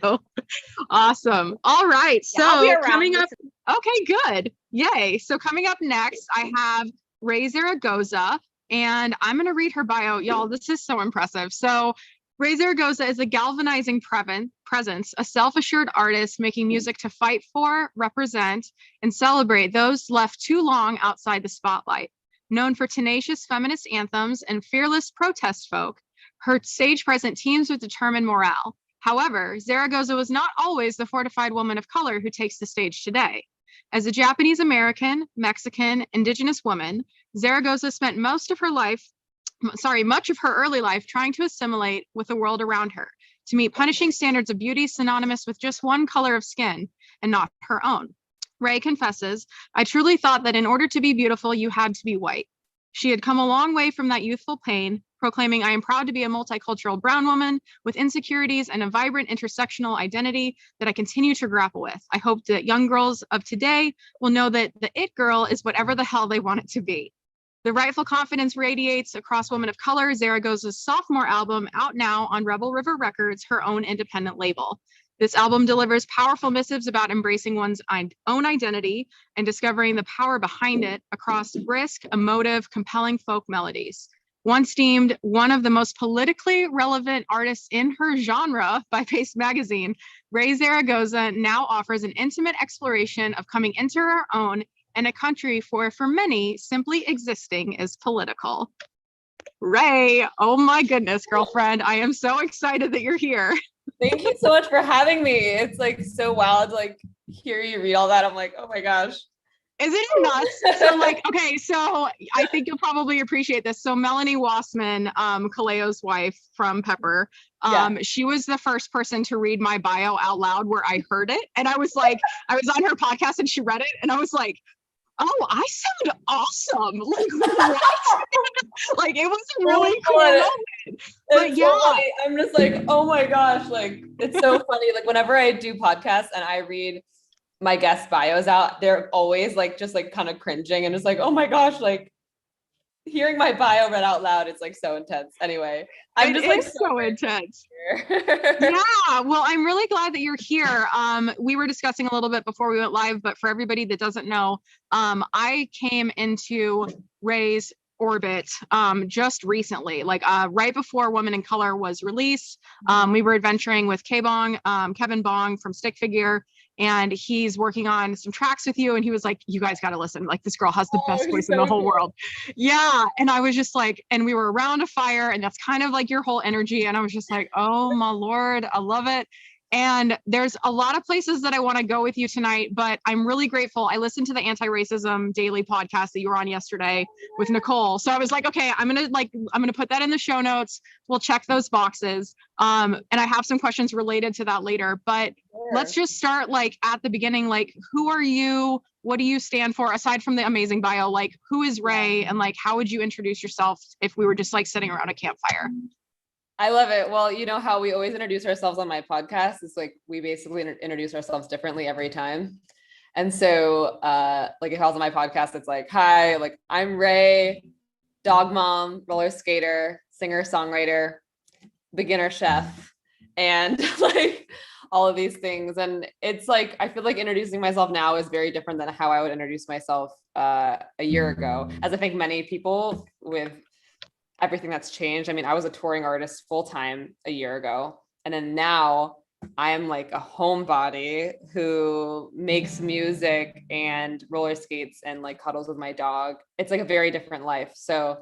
Awesome. All right. So coming up. Okay, good. Yay. So coming up next, I have Raye Zaragoza, and I'm going to read her bio. Y'all, this is so impressive. So Raye Zaragoza is a galvanizing presence, a self-assured artist making music to fight for, represent, and celebrate those left too long outside the spotlight. Known for tenacious feminist anthems and fearless protest folk, her stage presence teems with determined morale. However, Zaragoza was not always the fortified woman of color who takes the stage today. As a Japanese American, Mexican, indigenous woman, Zaragoza spent much of her early life trying to assimilate with the world around her, to meet punishing standards of beauty synonymous with just one color of skin and not her own. Raye confesses, "I truly thought that in order to be beautiful, you had to be white." She had come a long way from that youthful pain, proclaiming, "I am proud to be a multicultural brown woman with insecurities and a vibrant intersectional identity that I continue to grapple with. I hope that young girls of today will know that the it girl is whatever the hell they want it to be." The rightful confidence radiates across women of color. Zaragoza's sophomore album, out now on Rebel River Records, her own independent label. This album delivers powerful missives about embracing one's own identity and discovering the power behind it across brisk, emotive, compelling folk melodies. Once deemed one of the most politically relevant artists in her genre by Paste Magazine, Raye Zaragoza now offers an intimate exploration of coming into her own in a country for many, simply existing is political. Raye, oh my goodness, girlfriend, I am so excited that you're here. Thank you so much for having me. It's like so wild to like hear you read all that. I'm like, oh my gosh. Isn't it nuts? So like, okay, so I think you'll probably appreciate this. So Melanie Wassman, Kaleo's wife from Pepper, she was the first person to read my bio out loud where I heard it. And I was like, I was on her podcast and she read it and I was like, oh, I sound awesome. Like, what? Like, it was a really cool moment. But yeah, so I'm just like, oh my gosh, like, it's so funny. Like, whenever I do podcasts and I read my guest bios out, they're always like, just like kind of cringing and it's like, oh my gosh, like, hearing my bio read out loud, it's like so intense. Anyway, I'm just like so intense. Yeah, well, I'm really glad that you're here. We were discussing a little bit before we went live, but for everybody that doesn't know, I came into Raye's orbit just recently, like right before Woman in Color was released. We were adventuring with Kevin Bong from Stick Figure, and he's working on some tracks with you, and he was like, you guys got to listen, like this girl has the best voice in the whole world. Yeah. And I was just like, and we were around a fire, and that's kind of like your whole energy, and I was just like, oh my Lord, I love it. And there's a lot of places that I want to go with you tonight, but I'm really grateful. I listened to the Anti-Racism Daily podcast that you were on yesterday with Nicole. So I was like, okay, I'm going to put that in the show notes. We'll check those boxes. And I have some questions related to that later, but let's just start like at the beginning. Like, who are you? What do you stand for aside from the amazing bio? Like, who is Raye, and like, how would you introduce yourself if we were just like sitting around a campfire? I love it. Well, you know how we always introduce ourselves on my podcast? It's like we basically introduce ourselves differently every time. And so like if I was on my podcast, it's like, hi, like I'm Raye, dog mom, roller skater, singer, songwriter, beginner chef, and like all of these things. And it's like, I feel like introducing myself now is very different than how I would introduce myself a year ago, as I think many people with everything that's changed. I mean, I was a touring artist full-time a year ago. And then now I am like a homebody who makes music and roller skates and like cuddles with my dog. It's like a very different life. So,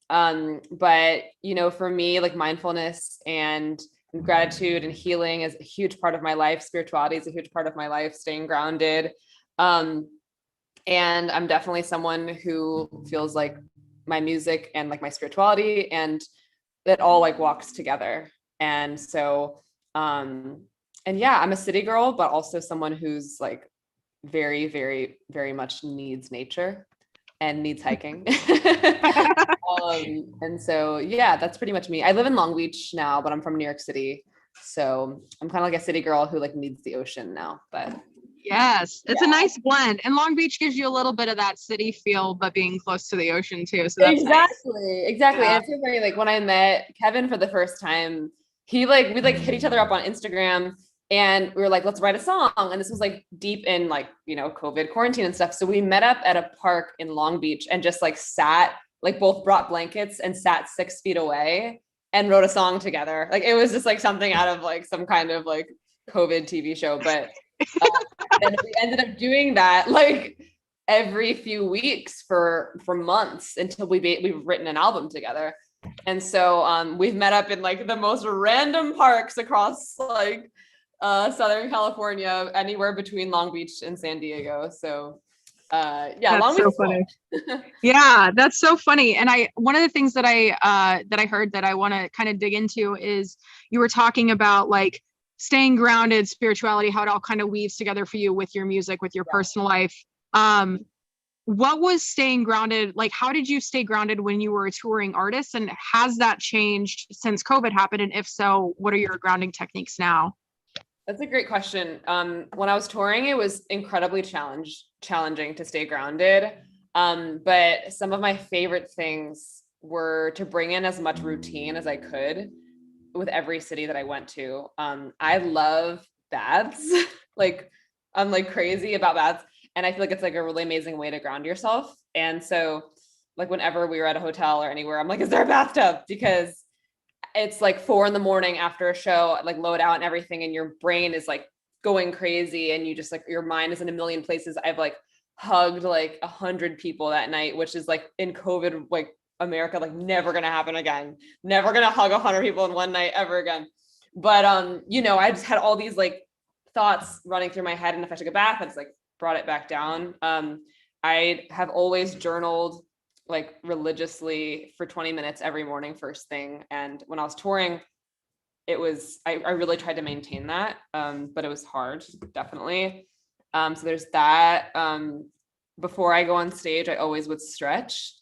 but you know, for me, like mindfulness and gratitude and healing is a huge part of my life. Spirituality is a huge part of my life, staying grounded. And I'm definitely someone who feels like my music and like my spirituality and that all like walks together. And so, and yeah, I'm a city girl, but also someone who's like very, very, very much needs nature and needs hiking. And so, yeah, that's pretty much me. I live in Long Beach now, but I'm from New York City. So I'm kind of like a city girl who like needs the ocean now, but yes, it's a nice blend. And Long Beach gives you a little bit of that city feel, but being close to the ocean too. So that's exactly. Nice. Yeah. And it's so funny, like when I met Kevin for the first time, we hit each other up on Instagram and we were like, let's write a song. And this was like deep in like, you know, COVID quarantine and stuff. So we met up at a park in Long Beach and just like sat, like both brought blankets and sat 6 feet away and wrote a song together. Like it was just like something out of like some kind of like COVID TV show, but and we ended up doing that like every few weeks for months until we've written an album together. And so we've met up in like the most random parks across like Southern California, anywhere between Long Beach and San Diego. So yeah, that's Long so Beach funny. Yeah, that's so funny. And one of the things that I heard that I want to kind of dig into is you were talking about like staying grounded, spirituality, how it all kind of weaves together for you with your music, with your personal life. What was staying grounded? Like, how did you stay grounded when you were a touring artist? And has that changed since COVID happened? And if so, what are your grounding techniques now? That's a great question. When I was touring, it was incredibly challenging to stay grounded. But some of my favorite things were to bring in as much routine as I could with every city that I went to. I love baths. Like I'm like crazy about baths. And I feel like it's like a really amazing way to ground yourself. And so like whenever we were at a hotel or anywhere, I'm like, is there a bathtub? Because it's like 4 a.m. after a show, like load out and everything. And your brain is like going crazy. And you just like, your mind is in a million places. I've like hugged like 100 people that night, which is like in COVID, like America, like never gonna happen again. Never gonna hug 100 people in one night ever again. But you know, I just had all these like thoughts running through my head, and if I took a bath, I just like brought it back down. I have always journaled like religiously for 20 minutes every morning, first thing. And when I was touring, it was I really tried to maintain that, but it was hard, definitely. So there's that. Before I go on stage, I always would stretch.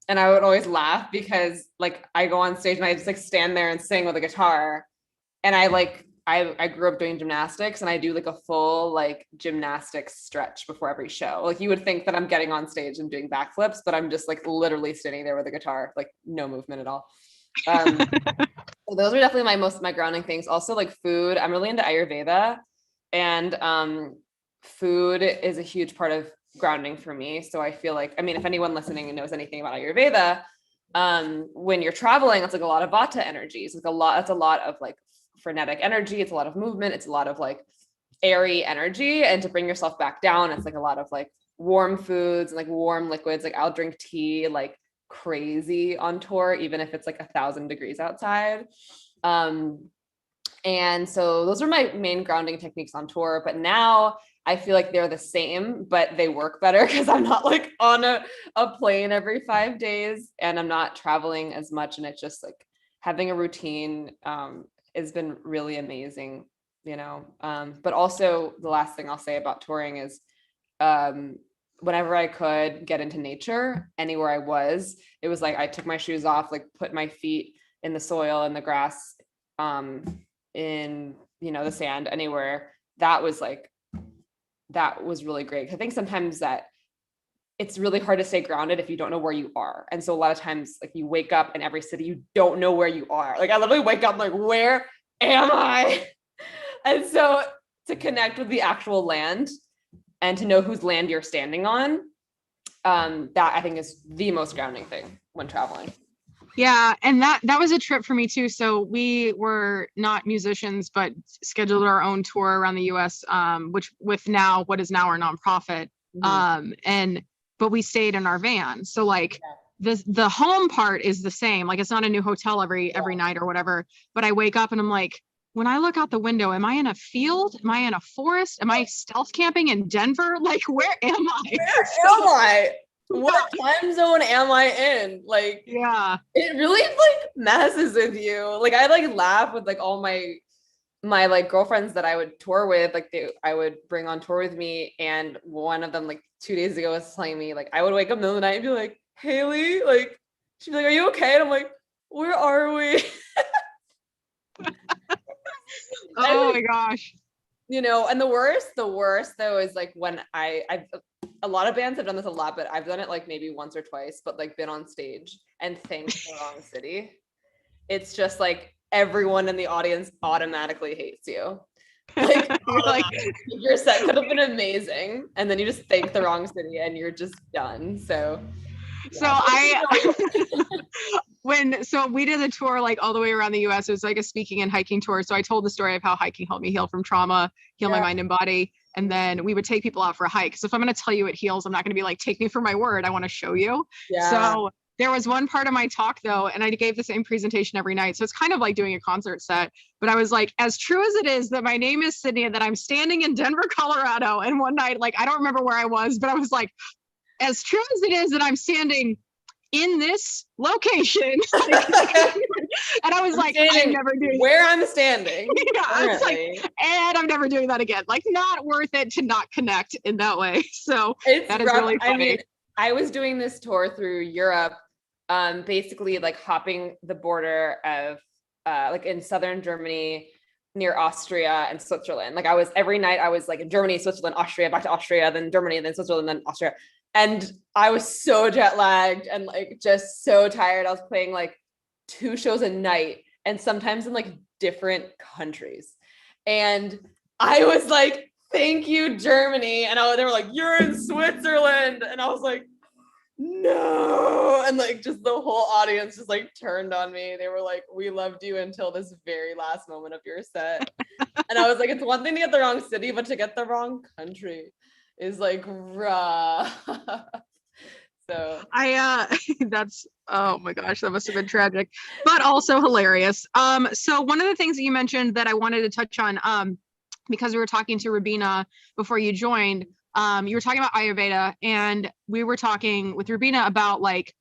And I would always laugh because like I go on stage and I just like stand there and sing with a guitar. And I like I grew up doing gymnastics, and I do like a full like gymnastics stretch before every show. Like you would think that I'm getting on stage and doing backflips, but I'm just like literally standing there with a guitar, like no movement at all. So those are definitely my grounding things. Also like food. I'm really into Ayurveda, and food is a huge part of grounding for me. So I feel like, I mean, if anyone listening knows anything about Ayurveda, when you're traveling, it's like a lot of vata energy. It's a lot of like frenetic energy. It's a lot of movement. It's a lot of like airy energy. And to bring yourself back down, it's like a lot of like warm foods and like warm liquids. Like I'll drink tea like crazy on tour, even if it's like 1,000 degrees outside. And so those are my main grounding techniques on tour. But now I feel like they're the same, but they work better because I'm not like on a plane every 5 days, and I'm not traveling as much. And it's just like having a routine has been really amazing, you know. But also the last thing I'll say about touring is whenever I could get into nature, anywhere I was, it was like I took my shoes off, like put my feet in the soil, in the grass, in, you know, the sand, anywhere. That was really great. I think sometimes that it's really hard to stay grounded if you don't know where you are. And so a lot of times, like you wake up in every city, you don't know where you are. Like I literally wake up like, where am I? And so to connect with the actual land and to know whose land you're standing on, that I think is the most grounding thing when traveling. Yeah. And that was a trip for me too. So we were not musicians, but scheduled our own tour around the US, which with now what is now our nonprofit. But we stayed in our van. So like the home part is the same. Like it's not a new hotel every night or whatever, but I wake up and I'm like, when I look out the window, am I in a field? Am I in a forest? Am I stealth camping in Denver? Like, where am I? Where am I? What time zone am I in? Like, yeah, it really like messes with you. Like I like laugh with like all my like girlfriends that I would tour with, like I would bring on tour with me. And one of them like 2 days ago was telling me, like, I would wake up in the middle of the night and be like, Haley, like, she'd be like, are you okay? And I'm like, where are we? Oh my gosh. You know, and the worst though is like when I've a lot of bands have done this a lot, but I've done it like maybe once or twice, but like been on stage and thanked the wrong city. It's just like everyone in the audience automatically hates you. Like, like your set could have been amazing, and then you just thank the wrong city and you're just done. So so we did a tour like all the way around the US. It was like a speaking and hiking tour. So I told the story of how hiking helped me heal from trauma, heal my mind and body. And then we would take people out for a hike. So if I'm going to tell you it heals, I'm not going to be like, take me for my word. I want to show you. Yeah. So there was one part of my talk though, and I gave the same presentation every night. So it's kind of like doing a concert set, but I was like, as true as it is that my name is Sydney and that I'm standing in Denver, Colorado. And one night, like, I don't remember where I was, but I was like, as true as it is that I'm standing in this location. And I was like, I'm never doing where I'm standing. Yeah, I was like, and I'm never doing that again. Like, not worth it to not connect in that way. So that is really funny. I mean, I was doing this tour through Europe, basically like hopping the border of like in southern Germany near Austria and Switzerland. Like every night I was like in Germany, Switzerland, Austria, back to Austria, then Germany, then Switzerland, then Austria. And I was so jet lagged and like just so tired. I was playing like 2 shows a night and sometimes in like different countries. And I was like, thank you, Germany. And they were like, you're in Switzerland. And I was like, no. And like just the whole audience just like turned on me. They were like, we loved you until this very last moment of your set. And I was like, it's one thing to get the wrong city, but to get the wrong country is like raw. So that's, oh my gosh, that must have been tragic, but also hilarious. So one of the things that you mentioned that I wanted to touch on, because we were talking to Rubina before you joined, you were talking about Ayurveda, and we were talking with Rubina about like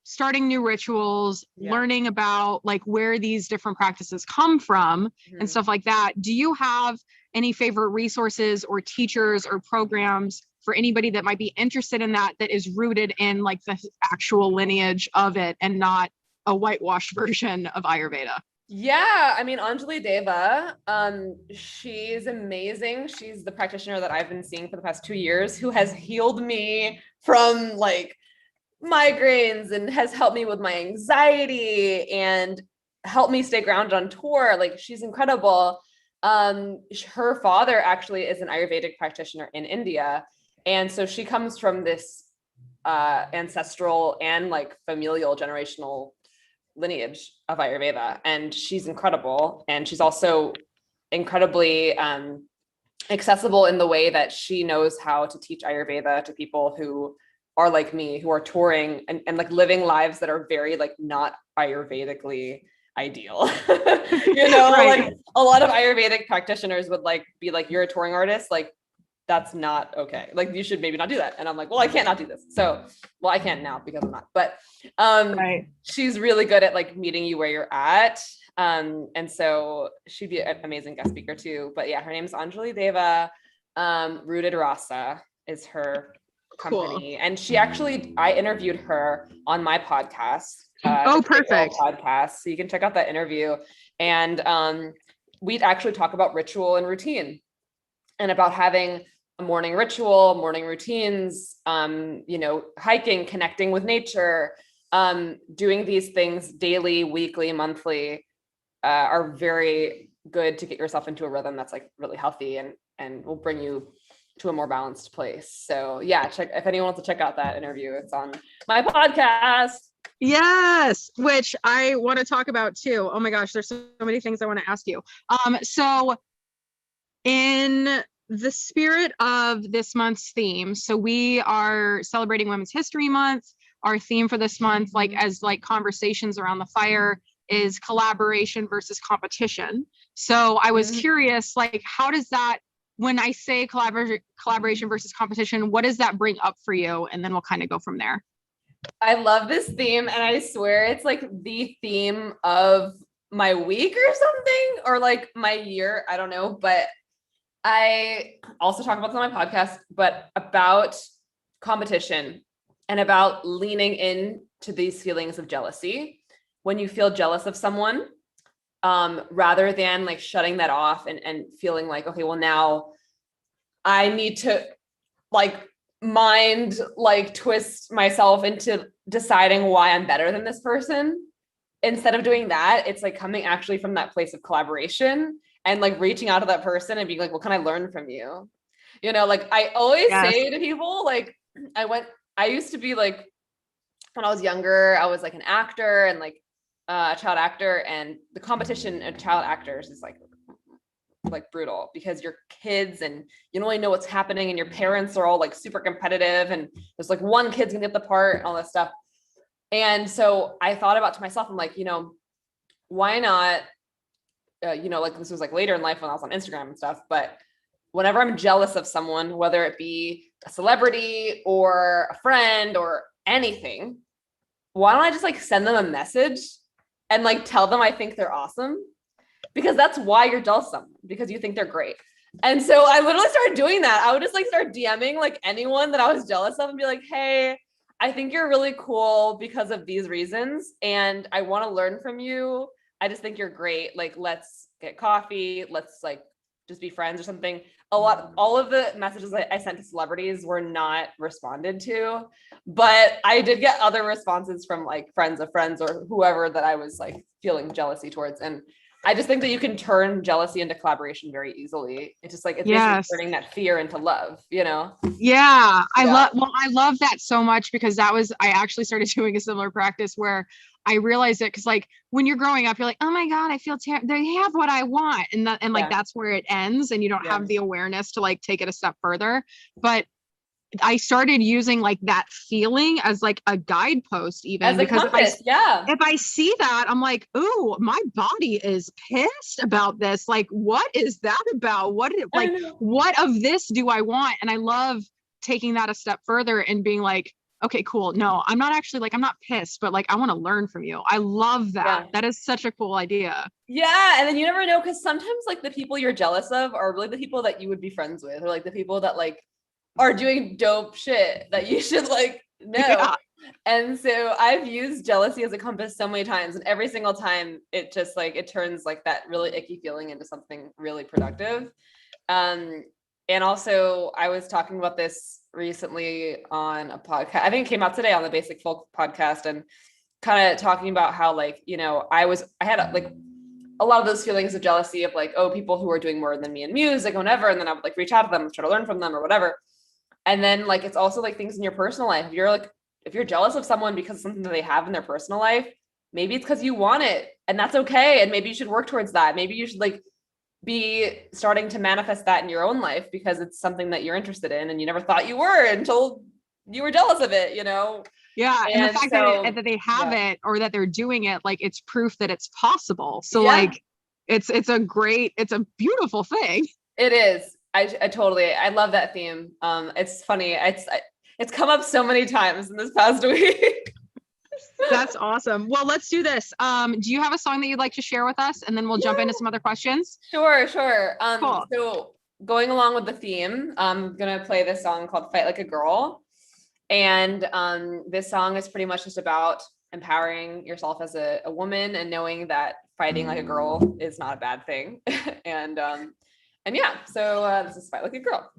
starting new rituals, learning about like where these different practices come from and stuff like that. Do you have any favorite resources or teachers or programs for anybody that might be interested in that is rooted in like the actual lineage of it and not a whitewashed version of Ayurveda? Yeah, I mean, Anjali Deva, she's amazing. She's the practitioner that I've been seeing for the past 2 years who has healed me from like migraines and has helped me with my anxiety and helped me stay grounded on tour. Like, she's incredible. Her father actually is an Ayurvedic practitioner in India. And so she comes from this ancestral and like familial generational lineage of Ayurveda, and she's incredible. And she's also incredibly accessible in the way that she knows how to teach Ayurveda to people who are like me, who are touring and like living lives that are very like not Ayurvedically ideal. Right. Like a lot of Ayurvedic practitioners would like be like, you're a touring artist, like that's not okay. Like you should maybe not do that. And I'm like, well, I can't not do this. So, well, I can't now because I'm not, but Right. she's really good at like meeting you where you're at. And so she'd be an amazing guest speaker too. But yeah, her name's Anjali Deva. Rooted Rasa is her company. Cool. And she actually, I interviewed her on my podcast. Oh, perfect. Podcast. So you can check out that interview. And we'd actually talk about ritual and routine and about having a morning ritual, morning routines, hiking, connecting with nature, doing these things daily, weekly, monthly, are very good to get yourself into a rhythm that's like really healthy and will bring you to a more balanced place. So yeah, if anyone wants to check out that interview, it's on my podcast. Yes, which I want to talk about too. Oh my gosh, there's so many things I want to ask you. So in the spirit of this month's theme, so we are celebrating Women's History Month. Our theme for this month, like as like conversations around the fire, is collaboration versus competition. So I was curious, like, how does that, when I say collaboration versus competition, what does that bring up for you? And then we'll kind of go from there. I love this theme, and I swear it's like the theme of my week or something, or like my year. I don't know, but I also talk about this on my podcast, but about competition and about leaning into these feelings of jealousy when you feel jealous of someone, rather than like shutting that off and feeling like, okay, well now I need to like twist myself into deciding why I'm better than this person. Instead of doing that, it's like coming actually from that place of collaboration and like reaching out to that person and being like, what can I learn from you? Like I always say to people, like I used to be like, when I was younger, I was like an actor and like a child actor, and the competition of child actors is like brutal because you're kids and you don't really know what's happening, and your parents are all like super competitive, and there's like one kid's gonna get the part and all this stuff. And so I thought about to myself, I'm like, why not, like this was like later in life when I was on Instagram and stuff, but whenever I'm jealous of someone, whether it be a celebrity or a friend or anything, why don't I just like send them a message and like tell them I think they're awesome? Because that's why you're jealous of someone, because you think they're great. And so I literally started doing that. I would just like start DMing like anyone that I was jealous of and be like, hey, I think you're really cool because of these reasons, and I want to learn from you. I just think you're great. Like, let's get coffee. Let's like just be friends or something. All of the messages I sent to celebrities were not responded to, but I did get other responses from like friends of friends or whoever that I was like feeling jealousy towards. And I just think that you can turn jealousy into collaboration very easily. It's just like, it's basically turning that fear into love, Yeah. I love that so much, because I actually started doing a similar practice where I realized it. Cause like when you're growing up, you're like, oh my God, I feel they have what I want. And that's where it ends. And you don't have the awareness to like take it a step further. But I started using like that feeling as like a guidepost, even as a because compass, if I see that, I'm like, ooh, my body is pissed about this. Like, what is that about? What of this do I want? And I love taking that a step further and being like, okay, cool. No, I'm not actually like, I'm not pissed, but like, I want to learn from you. I love that. Yeah. That is such a cool idea. Yeah. And then you never know, because sometimes like the people you're jealous of are really the people that you would be friends with, or like the people that like are doing dope shit that you should like know. Yeah. And so I've used jealousy as a compass so many times, and every single time it just like, it turns like that really icky feeling into something really productive. And also I was talking about this recently on a podcast. I think it came out today on the Basic Folk podcast, and kind of talking about how like, you know, I had like a lot of those feelings of jealousy of like, oh, people who are doing more than me in music or whatever. And then I would like reach out to them, try to learn from them or whatever. And then like, it's also like things in your personal life. If you're jealous of someone because of something that they have in their personal life, maybe it's because you want it, and that's okay. And maybe you should work towards that. Maybe you should like be starting to manifest that in your own life because it's something that you're interested in and you never thought you were until you were jealous of it, you know? Yeah. And the fact that they have it or that they're doing it, like it's proof that it's possible. So like, it's a beautiful thing. It is. I love that theme. It's funny. It's come up so many times in this past week. That's awesome. Well, let's do this. Do you have a song that you'd like to share with us? And then we'll jump into some other questions. Sure. Cool. So going along with the theme, I'm going to play this song called Fight Like a Girl. And this song is pretty much just about empowering yourself as a woman and knowing that fighting like a girl is not a bad thing. and yeah, so this is Fight Like a Girl.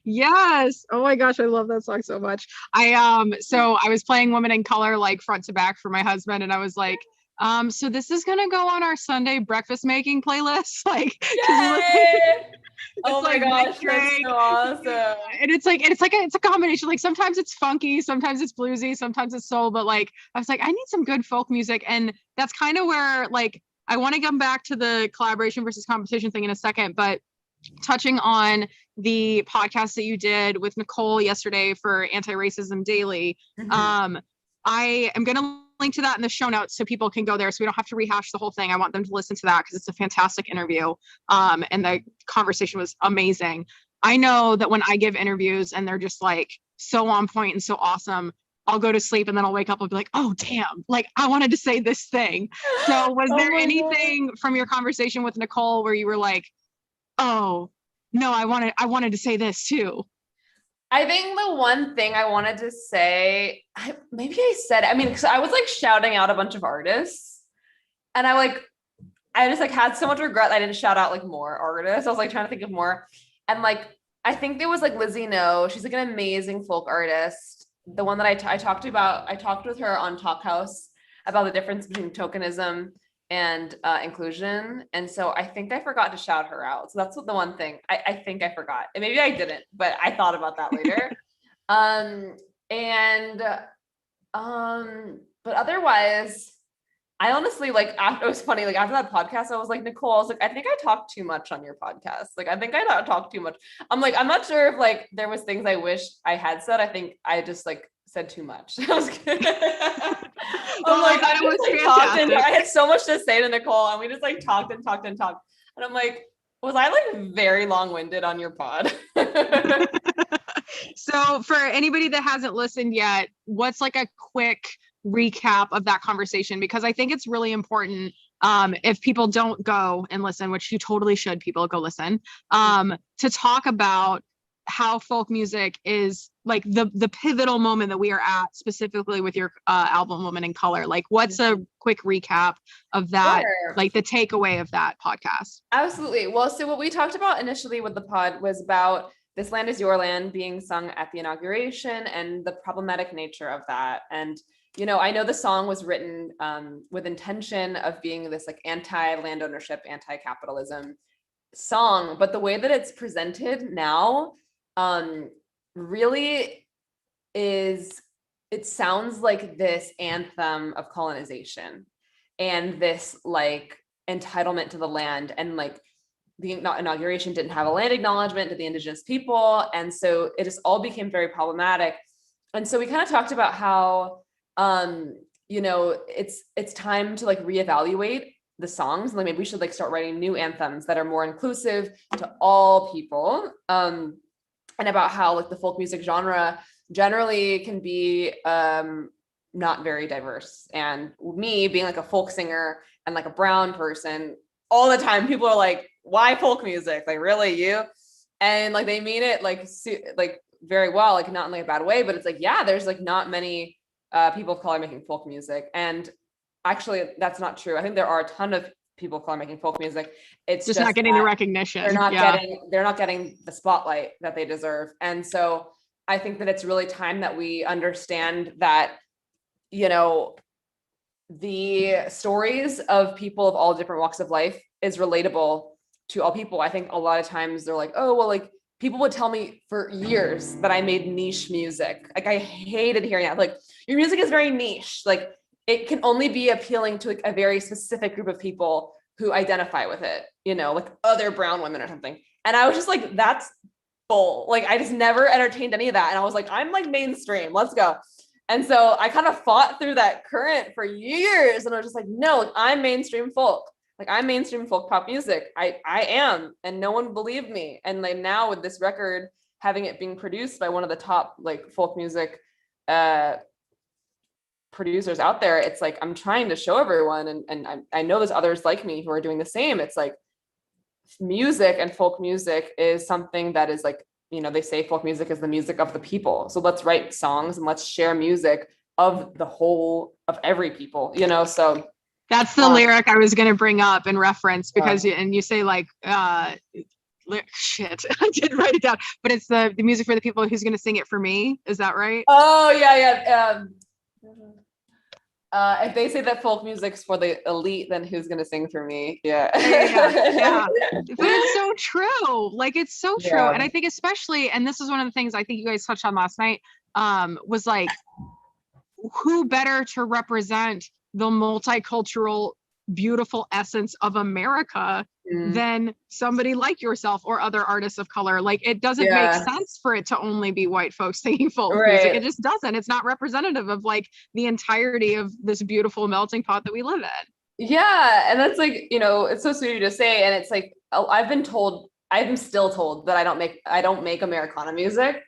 Yes. Oh my gosh, I love that song so much. So I was playing Women in Color like front to back for my husband, and I was like, so this is gonna go on our Sunday breakfast making playlist. Like, oh my gosh, that's so awesome. And it's a combination. Like sometimes it's funky, sometimes it's bluesy, sometimes it's soul, but like I was like, I need some good folk music. And that's kind of where like I want to come back to the collaboration versus competition thing in a second, but touching on the podcast that you did with Nicole yesterday for Anti-Racism Daily. Mm-hmm. I am going to link to that in the show notes so people can go there, so we don't have to rehash the whole thing. I want them to listen to that because it's a fantastic interview. And the conversation was amazing. I know that when I give interviews and they're just like so on point and so awesome, I'll go to sleep and then I'll wake up and be like, oh damn, like I wanted to say this thing. So was there anything from your conversation with Nicole where you were like, oh no, I wanted to say this too? I think the one thing I wanted to say, because I was like shouting out a bunch of artists, and I just like had so much regret I didn't shout out like more artists. I was like trying to think of more, and like I think there was like Lizzie No. She's like an amazing folk artist. The one that I talked with her on Talk House about the difference between tokenism and inclusion. And so I think I forgot to shout her out. So that's the one thing I think I forgot. And maybe I didn't, but I thought about that later. But otherwise, I honestly, like, it was funny, like after that podcast, I was like, Nicole, I was like, I think I talked too much on your podcast. Like, I think I talked too much. I'm like, I'm not sure if like there was things I wish I had said. I think I just like said too much. I was good. I'm like, I was like, talked and I had so much to say to Nicole, and we just like talked and talked and talked. And I'm like, was I like very long-winded on your pod? So for anybody that hasn't listened yet, what's like a quick recap of that conversation? Because I think it's really important, if people don't go and listen, which you totally should, people go listen, to talk about how folk music is like the pivotal moment that we are at, specifically with your album Woman in Color. Like, what's a quick recap of that? Sure. Like the takeaway of that podcast? Absolutely. Well, so what we talked about initially with the pod was about This Land Is Your Land being sung at the inauguration and the problematic nature of that. And, you know, I know the song was written with intention of being this like anti-land ownership, anti-capitalism song, but the way that it's presented now really is, it sounds like this anthem of colonization and this like entitlement to the land, and like the inauguration didn't have a land acknowledgement to the indigenous people. And so it just all became very problematic. And so we kind of talked about how, you know, it's time to like reevaluate the songs. Like maybe we should like start writing new anthems that are more inclusive to all people. And about how like the folk music genre generally can be not very diverse. And me being like a folk singer and like a brown person, all the time people are like, why folk music? Like, really, you? And like they mean it like very well, like not in like a bad way, but it's like, yeah, there's like not many people of color making folk music. And actually that's not true. I think there are a ton of people of color making folk music. It's just not getting the recognition. They're not getting the spotlight that they deserve. And so I think that it's really time that we understand that, you know, the stories of people of all different walks of life is relatable to all people. I think a lot of times they're like, oh, well, like people would tell me for years that I made niche music. Like I hated hearing that. Like, your music is very niche. Like it can only be appealing to like a very specific group of people who identify with it, you know, like other brown women or something. And I was just like, that's bull. Like I just never entertained any of that. And I was like, I'm like mainstream, let's go. And so I kind of fought through that current for years. And I was just like, no, like, I'm mainstream folk. Like I'm mainstream folk pop music. I am. And no one believed me. And like now with this record, having it being produced by one of the top like folk music producers out there, it's like I'm trying to show everyone, and I know there's others like me who are doing the same. It's like music and folk music is something that is like, you know, they say folk music is the music of the people. So let's write songs and let's share music of the whole of every people, you know. So that's the lyric I was going to bring up and reference, because and you say like shit, I didn't write it down, but it's the music for the people, who's going to sing it for me. Is that right? Oh yeah. If they say that folk music's for the elite, then who's gonna sing for me? Yeah. But it's so true. Like it's so true. Yeah. And I think especially, and this is one of the things I think you guys touched on last night, was like, who better to represent the multicultural, beautiful essence of America than somebody like yourself or other artists of color. Like, it doesn't make sense for it to only be white folks singing folk music. It just doesn't. It's not representative of like the entirety of this beautiful melting pot that we live in. Yeah. And that's like, you know, it's so sweet to say. And it's like, I'm still told that I don't make Americana music.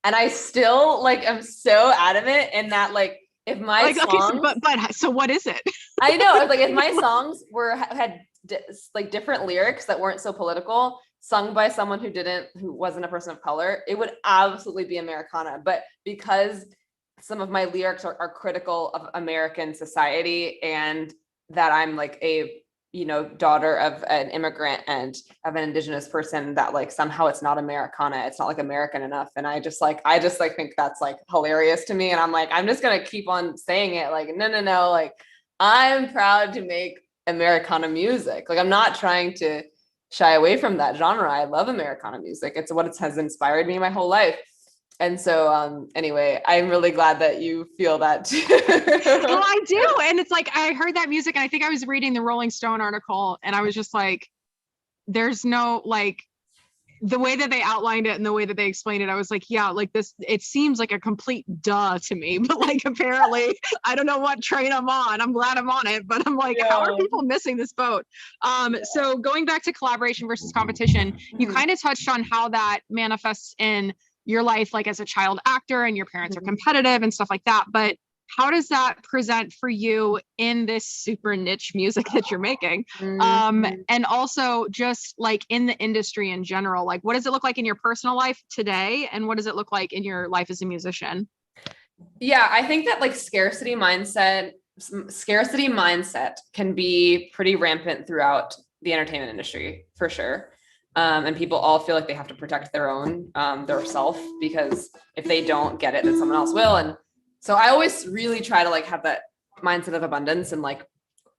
And I still like, I'm so adamant in that, like, if my like, songs, okay, but so what is it? I know, like, if my songs had like different lyrics that weren't so political, sung by someone who wasn't a person of color, it would absolutely be Americana. But because some of my lyrics are critical of American society, and that I'm like a, you know, daughter of an immigrant and of an indigenous person, that like somehow it's not Americana, it's not like American enough. And I just like think that's like hilarious to me. And I'm like, I'm just gonna keep on saying it, like, no, like, I'm proud to make Americana music. Like, I'm not trying to shy away from that genre. I love Americana music. It's what has inspired me my whole life. And so anyway, I'm really glad that you feel that too. Well, I do. And it's like, I heard that music, and I think I was reading the Rolling Stone article, and I was just like, there's no, like, the way that they outlined it and the way that they explained it, I was like, yeah, like this, it seems like a complete duh to me, but like, apparently I don't know what train I'm on. I'm glad I'm on it, but I'm like, how are people missing this boat? So going back to collaboration versus competition, you kind of touched on how that manifests in your life, like as a child actor, and your parents are competitive and stuff like that. But how does that present for you in this super niche music that you're making? And also just like in the industry in general, like what does it look like in your personal life today? And what does it look like in your life as a musician? Yeah, I think that like scarcity mindset can be pretty rampant throughout the entertainment industry, for sure. And people all feel like they have to protect their self, because if they don't get it, then someone else will. And so I always really try to like have that mindset of abundance, and like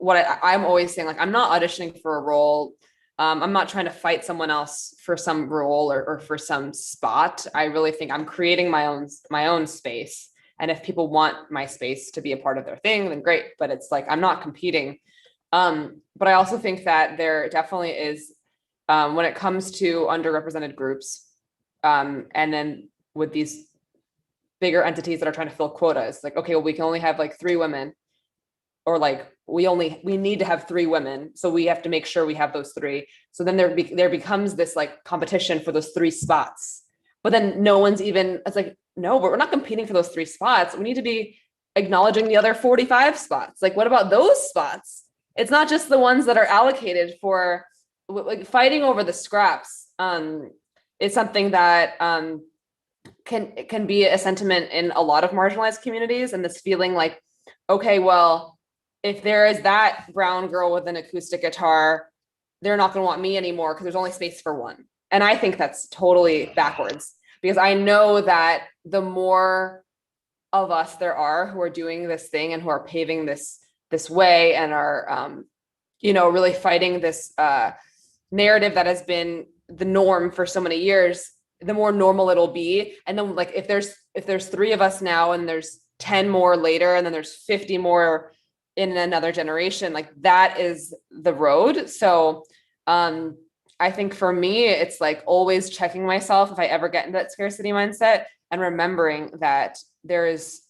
I'm always saying, like, I'm not auditioning for a role. I'm not trying to fight someone else for some role or for some spot. I really think I'm creating my own space. And if people want my space to be a part of their thing, then great. But it's like, I'm not competing. But I also think that there definitely is, when it comes to underrepresented groups, and then with these bigger entities that are trying to fill quotas, like, okay, well, we can only have like 3 women, or like we need to have 3 women, so we have to make sure we have those 3. So then there becomes this like competition for those 3 spots, but then no one's even, it's like, no, we're not competing for those 3 spots. We need to be acknowledging the other 45 spots. Like, what about those spots? It's not just the ones that are allocated for, like, fighting over the scraps. It's something that can be a sentiment in a lot of marginalized communities, and this feeling like, okay, well, if there is that brown girl with an acoustic guitar, they're not going to want me anymore because there's only space for one. And I think that's totally backwards, because I know that the more of us there are who are doing this thing and who are paving this way and are really fighting this narrative that has been the norm for so many years, the more normal it'll be. And then, like, if there's 3 of us now, and there's 10 more later, and then there's 50 more in another generation, like, that is the road. So I think for me, it's like always checking myself if I ever get into that scarcity mindset, and remembering that there is,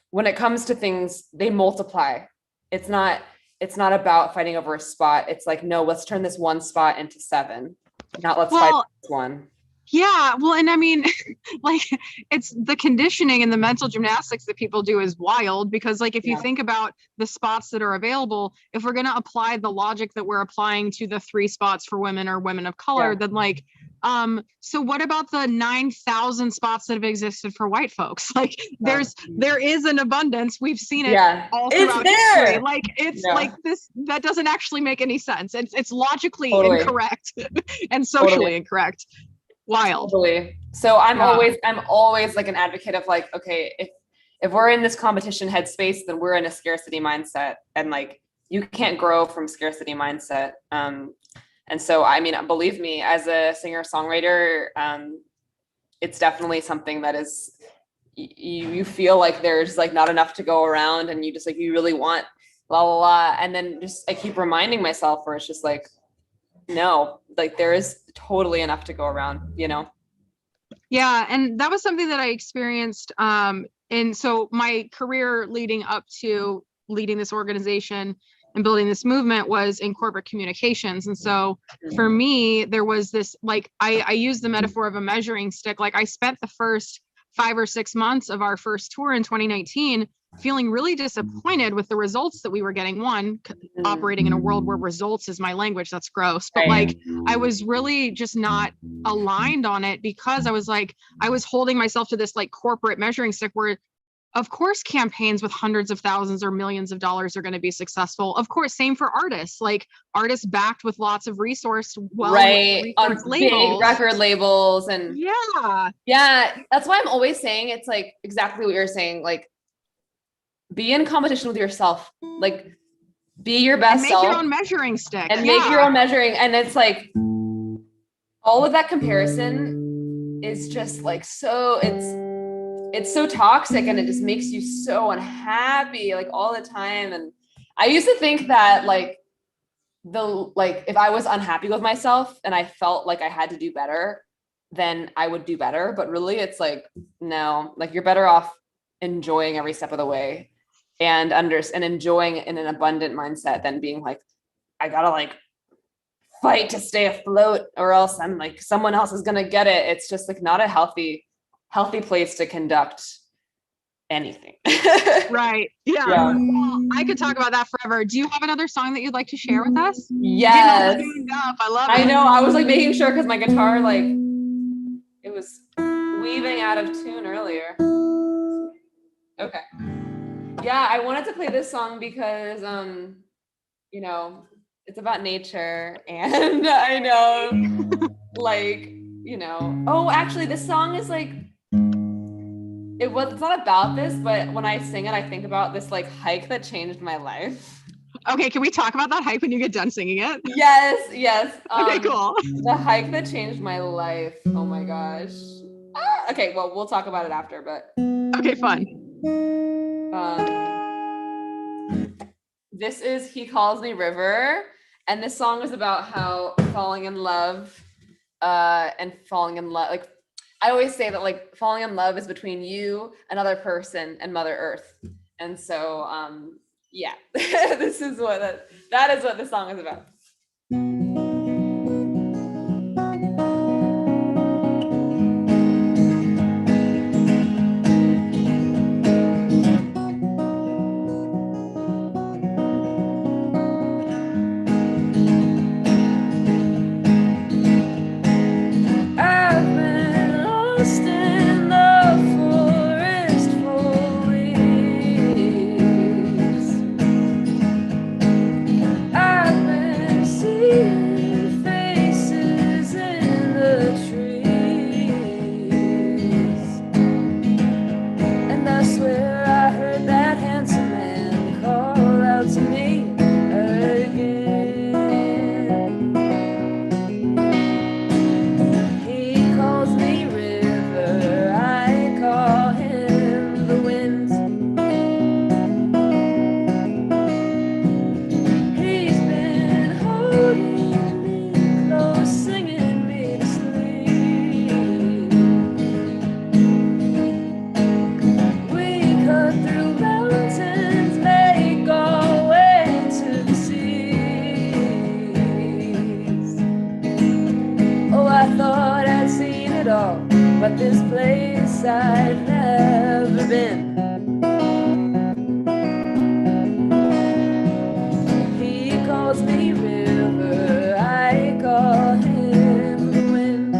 when it comes to things, they multiply. It's not about fighting over a spot. It's like, no, let's turn this 1 spot into 7. Not let's fight this one. Yeah. Well, and I mean, like, it's the conditioning and the mental gymnastics that people do is wild, because like, if you think about the spots that are available, if we're going to apply the logic that we're applying to the 3 spots for women or women of color, then like, so what about the 9,000 spots that have existed for white folks? Like, there is an abundance. We've seen it all throughout history. Like, it's like this, that doesn't actually make any sense. It's logically incorrect and socially incorrect. Wild. Totally. So I'm always like an advocate of like, okay, if we're in this competition headspace, then we're in a scarcity mindset, and like, you can't grow from scarcity mindset. And so, I mean, believe me, as a singer-songwriter, it's definitely something that is, you feel like there's like not enough to go around, and you just like, you really want blah, blah, blah. And then just, I keep reminding myself where it's just like, no, like there is totally enough to go around, you know? Yeah. And that was something that I experienced. And so my career leading up to leading this organization and building this movement was in corporate communications. And so for me, there was this, like, I use the metaphor of a measuring stick. Like I spent the first 5 or 6 months of our first tour in 2019 feeling really disappointed with the results that we were getting. One, operating in a world where results is my language, that's gross, but like I was really just not aligned on it, because I was like, I was holding myself to this like corporate measuring stick where of course campaigns with hundreds of thousands or millions of dollars are going to be successful. Of course, same for artists, like artists backed with lots of resource, right, on big record labels. And yeah, that's why I'm always saying it's like exactly what you're saying, like be in competition with yourself, like be your best make self, your own measuring stick, and make your own measuring. And it's like all of that comparison is just like, so it's so toxic, and it just makes you so unhappy like all the time. And I used to think that like if I was unhappy with myself and I felt like I had to do better, then I would do better. But really it's like, no, like you're better off enjoying every step of the way and enjoying in an abundant mindset than being like, I gotta like fight to stay afloat or else I'm like, someone else is gonna get it. It's just like not a healthy place to conduct anything. Right. Yeah. Well, I could talk about that forever. Do you have another song that you'd like to share with us? Yes. I love it. I know. I was like making sure because my guitar, like, it was weaving out of tune earlier. Okay. Yeah, I wanted to play this song because, you know, it's about nature, and I know, like, you know, oh, actually, this song is like, it's not about this, but when I sing it, I think about this like hike that changed my life. Okay, can we talk about that hike when you get done singing it? Yes. Okay, cool. The hike that changed my life. Oh my gosh. Okay, well, we'll talk about it after, but. Okay, fun. This is He Calls Me River, and this song is about how falling in love, like, I always say that like falling in love is between you, another person, and Mother Earth. And so, yeah, this is that is what the song is about. But this place I've never been. He calls me river, I call him the wind.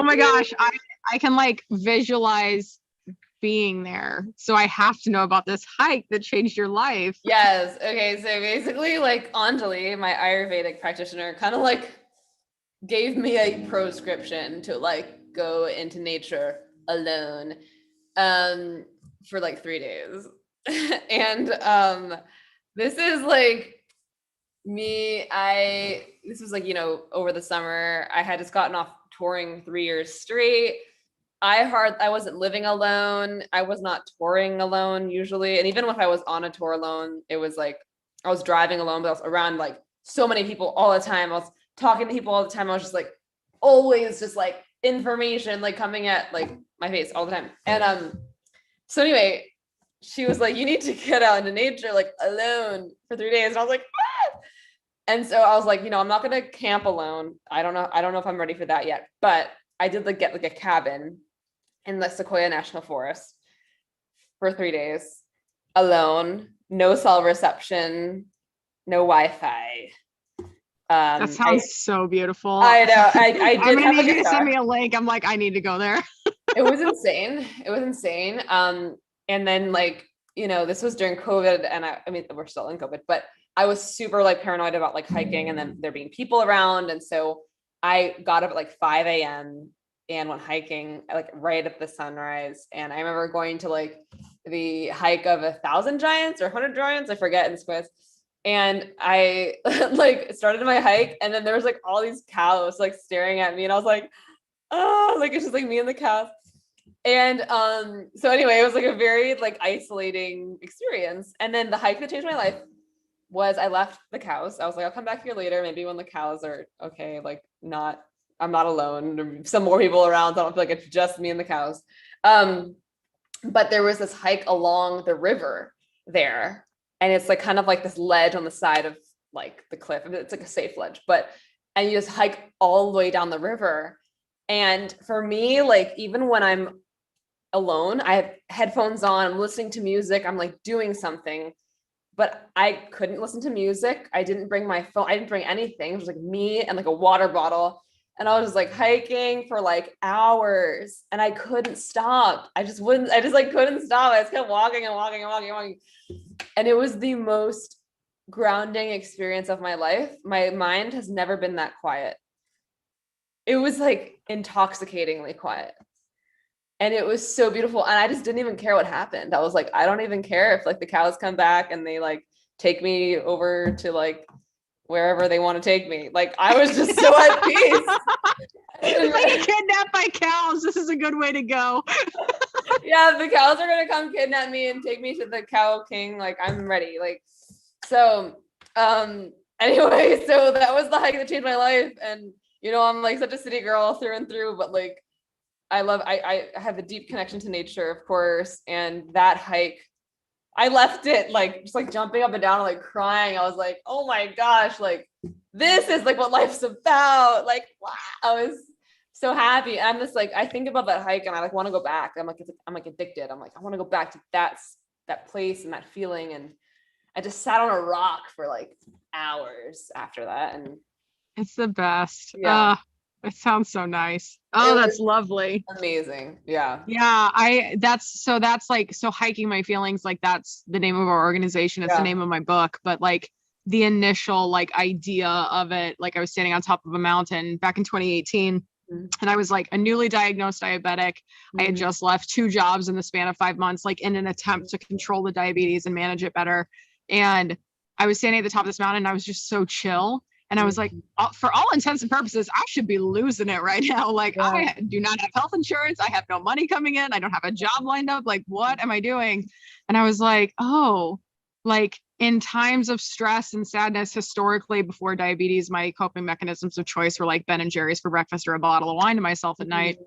my gosh, I can like visualize being there. So I have to know about this hike that changed your life. Yes. Okay. So basically, like Anjali, my Ayurvedic practitioner, kind of like gave me a prescription to like go into nature alone for like 3 days. And this is like this was like, you know, over the summer. I had just gotten off touring 3 years straight. I wasn't living alone. I was not touring alone usually. And even if I was on a tour alone, it was like I was driving alone, but I was around like so many people all the time. I was talking to people all the time. I was just like always just like information like coming at like my face all the time. And so anyway, she was like, you need to get out into nature like alone for 3 days. And I was like, ah! And so I was like, you know, I'm not gonna camp alone. I don't know if I'm ready for that yet. But I did like get like a cabin in the Sequoia National Forest for 3 days alone, no cell reception, no Wi-Fi. That sounds so beautiful. I know. I did. I'm gonna need you to send me a link. I'm like, I need to go there. It was insane. It was insane. And then like, you know, this was during COVID, and I mean, we're still in COVID, but I was super like paranoid about like hiking and then there being people around. And so I got up at like 5 a.m. and went hiking like right at the sunrise. And I remember going to like the hike of 1,000 giants or 100 giants, I forget, in Swiss. And I like started my hike, and then there was like all these cows like staring at me, and I was like, oh, like it's just like me and the cows. And so anyway, it was like a very like isolating experience. And then the hike that changed my life was I left the cows. I was like, I'll come back here later, maybe when the cows are okay, like I'm not alone. There's some more people around, so I don't feel like it's just me and the cows. But there was this hike along the river there, and it's like kind of like this ledge on the side of like the cliff. I mean, it's like a safe ledge, and you just hike all the way down the river. And for me, like even when I'm alone, I have headphones on, I'm listening to music, I'm like doing something, but I couldn't listen to music. I didn't bring my phone. I didn't bring anything. It was like me and like a water bottle. And I was just like hiking for like hours, and I couldn't stop. I just like couldn't stop. I just kept walking and walking and walking and walking. And it was the most grounding experience of my life. My mind has never been that quiet. It was like intoxicatingly quiet. And it was so beautiful. And I just didn't even care what happened. I was like, I don't even care if like the cows come back and they like take me over to like wherever they want to take me. Like I was just so at peace. Like kidnapped by cows. This is a good way to go. Yeah, the cows are gonna come kidnap me and take me to the cow king. Like I'm ready. Like so. Anyway, so that was the hike that changed my life. And you know, I'm like such a city girl through and through, but like I have a deep connection to nature, of course. And that hike, I left it like just like jumping up and down and like crying. I was like, oh my gosh, like this is like what life's about. Like, wow, I was so happy. And I'm just like, I think about that hike and I like want to go back. I'm like addicted. I'm like, I want to go back to that place and that feeling. And I just sat on a rock for like hours after that. And it's the best. Yeah. It sounds so nice. Oh, that's lovely. Amazing. Yeah. Yeah. That's like, so hiking my feelings, like that's the name of our organization. It's the name of my book, but like the initial like idea of it, like I was standing on top of a mountain back in 2018 and I was like a newly diagnosed diabetic. I had just left 2 jobs in the span of 5 months, like in an attempt to control the diabetes and manage it better. And I was standing at the top of this mountain and I was just so chill. And I was like, for all intents and purposes, I should be losing it right now. Like I do not have health insurance. I have no money coming in. I don't have a job lined up. Like, what am I doing? And I was like, oh, like in times of stress and sadness, historically before diabetes, my coping mechanisms of choice were like Ben and Jerry's for breakfast or a bottle of wine to myself at night.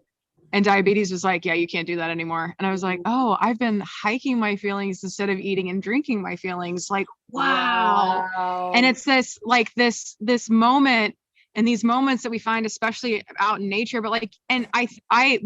And diabetes was like, yeah, you can't do that anymore. And I was like, oh, I've been hiking my feelings instead of eating and drinking my feelings. Like, wow. And it's this, like this moment and these moments that we find, especially out in nature. But like, and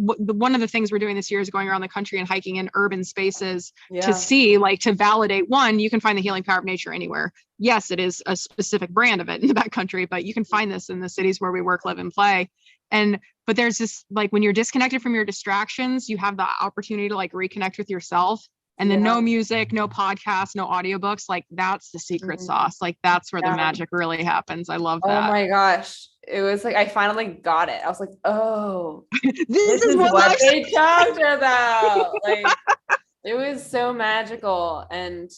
one of the things we're doing this year is going around the country and hiking in urban spaces to see, like, to validate, one, you can find the healing power of nature anywhere. Yes, it is a specific brand of it in the backcountry, but you can find this in the cities where we work, live, and play. But there's this, like, when you're disconnected from your distractions, you have the opportunity to like reconnect with yourself. And then no music, no podcasts, no audiobooks. Like, that's the secret sauce. Like, that's where the magic really happens. I love that. Oh my gosh. It was like, I finally got it. I was like, oh, this is what they talked about. Like, it was so magical. And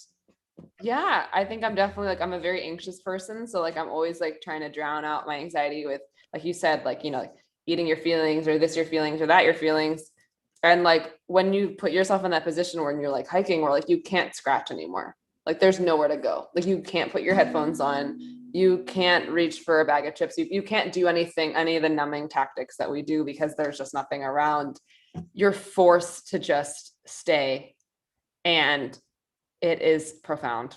yeah, I think I'm definitely like, I'm a very anxious person. So like, I'm always like trying to drown out my anxiety with, like you said, like, you know, like eating your feelings, or this your feelings, or that your feelings. And like, when you put yourself in that position where you're like hiking, where like you can't scratch anymore, like there's nowhere to go. Like, you can't put your headphones on. You can't reach for a bag of chips. You can't do anything, any of the numbing tactics that we do, because there's just nothing around. You're forced to just stay. And it is profound.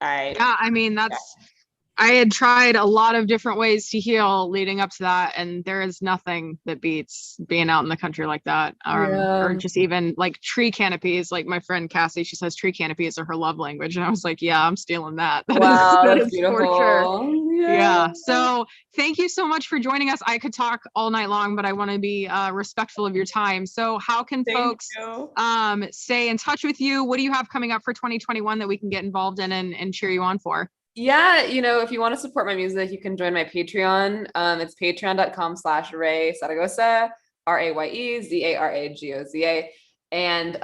I mean, I had tried a lot of different ways to heal leading up to that, and there is nothing that beats being out in the country like that, or just even like tree canopies. Like my friend Cassie, she says tree canopies are her love language, and I was like, yeah, I'm stealing that. That is beautiful. For sure. Yeah. So thank you so much for joining us. I could talk all night long, but I want to be respectful of your time. So how can folks stay in touch with you? What do you have coming up for 2021 that we can get involved in and cheer you on for? Yeah, you know, if you want to support my music, you can join my Patreon. It's patreon.com/Raye Zaragoza, RayeZaragoza. And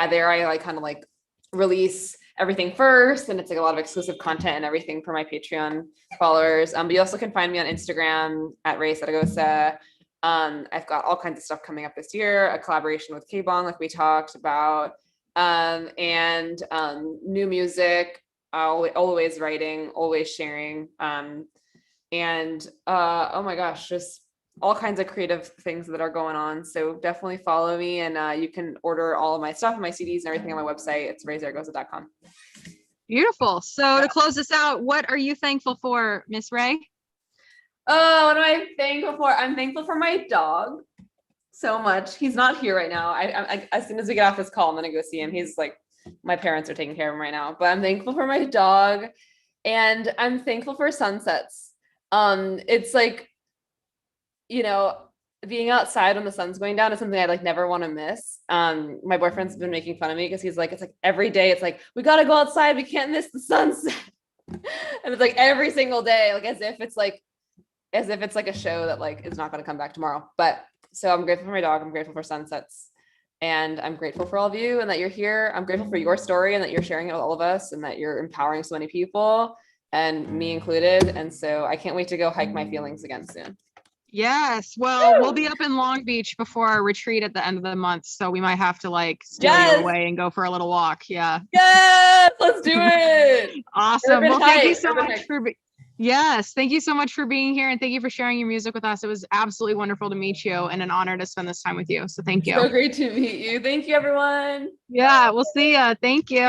there I like kind of like release everything first, and it's like a lot of exclusive content and everything for my Patreon followers. But you also can find me on Instagram at Raye Zaragoza. I've got all kinds of stuff coming up this year, a collaboration with K-Bong, like we talked about, and new music. Always writing, always sharing, oh my gosh, just all kinds of creative things that are going on. So definitely follow me, and you can order all of my stuff, my CDs and everything on my website. It's rayezaragoza.com. Beautiful. So to close this out, what are you thankful for, Miss Raye? Oh, what am I thankful for? I'm thankful for my dog so much. He's not here right now. I as soon as we get off this call, I'm gonna go see him. He's like, my parents are taking care of him right now, but I'm thankful for my dog, and I'm thankful for sunsets. It's like, you know, being outside when the sun's going down is something I like never want to miss. My boyfriend's been making fun of me because he's like, it's like every day, it's like, we got to go outside. We can't miss the sunset. And it's like every single day, like as if it's like a show that like is not going to come back tomorrow. But so I'm grateful for my dog. I'm grateful for sunsets. And I'm grateful for all of you and that you're here. I'm grateful for your story and that you're sharing it with all of us and that you're empowering so many people, and me included. And so I can't wait to go hike my feelings again soon. Yes. Well, we'll be up in Long Beach before our retreat at the end of the month. So we might have to like steal you away and go for a little walk. Yeah. Yes. Let's do it. Awesome. Well, thank you so much for Yes. Thank you so much for being here, and thank you for sharing your music with us. It was absolutely wonderful to meet you and an honor to spend this time with you. So thank you. So great to meet you. Thank you, everyone. Yeah, we'll see ya. Thank you.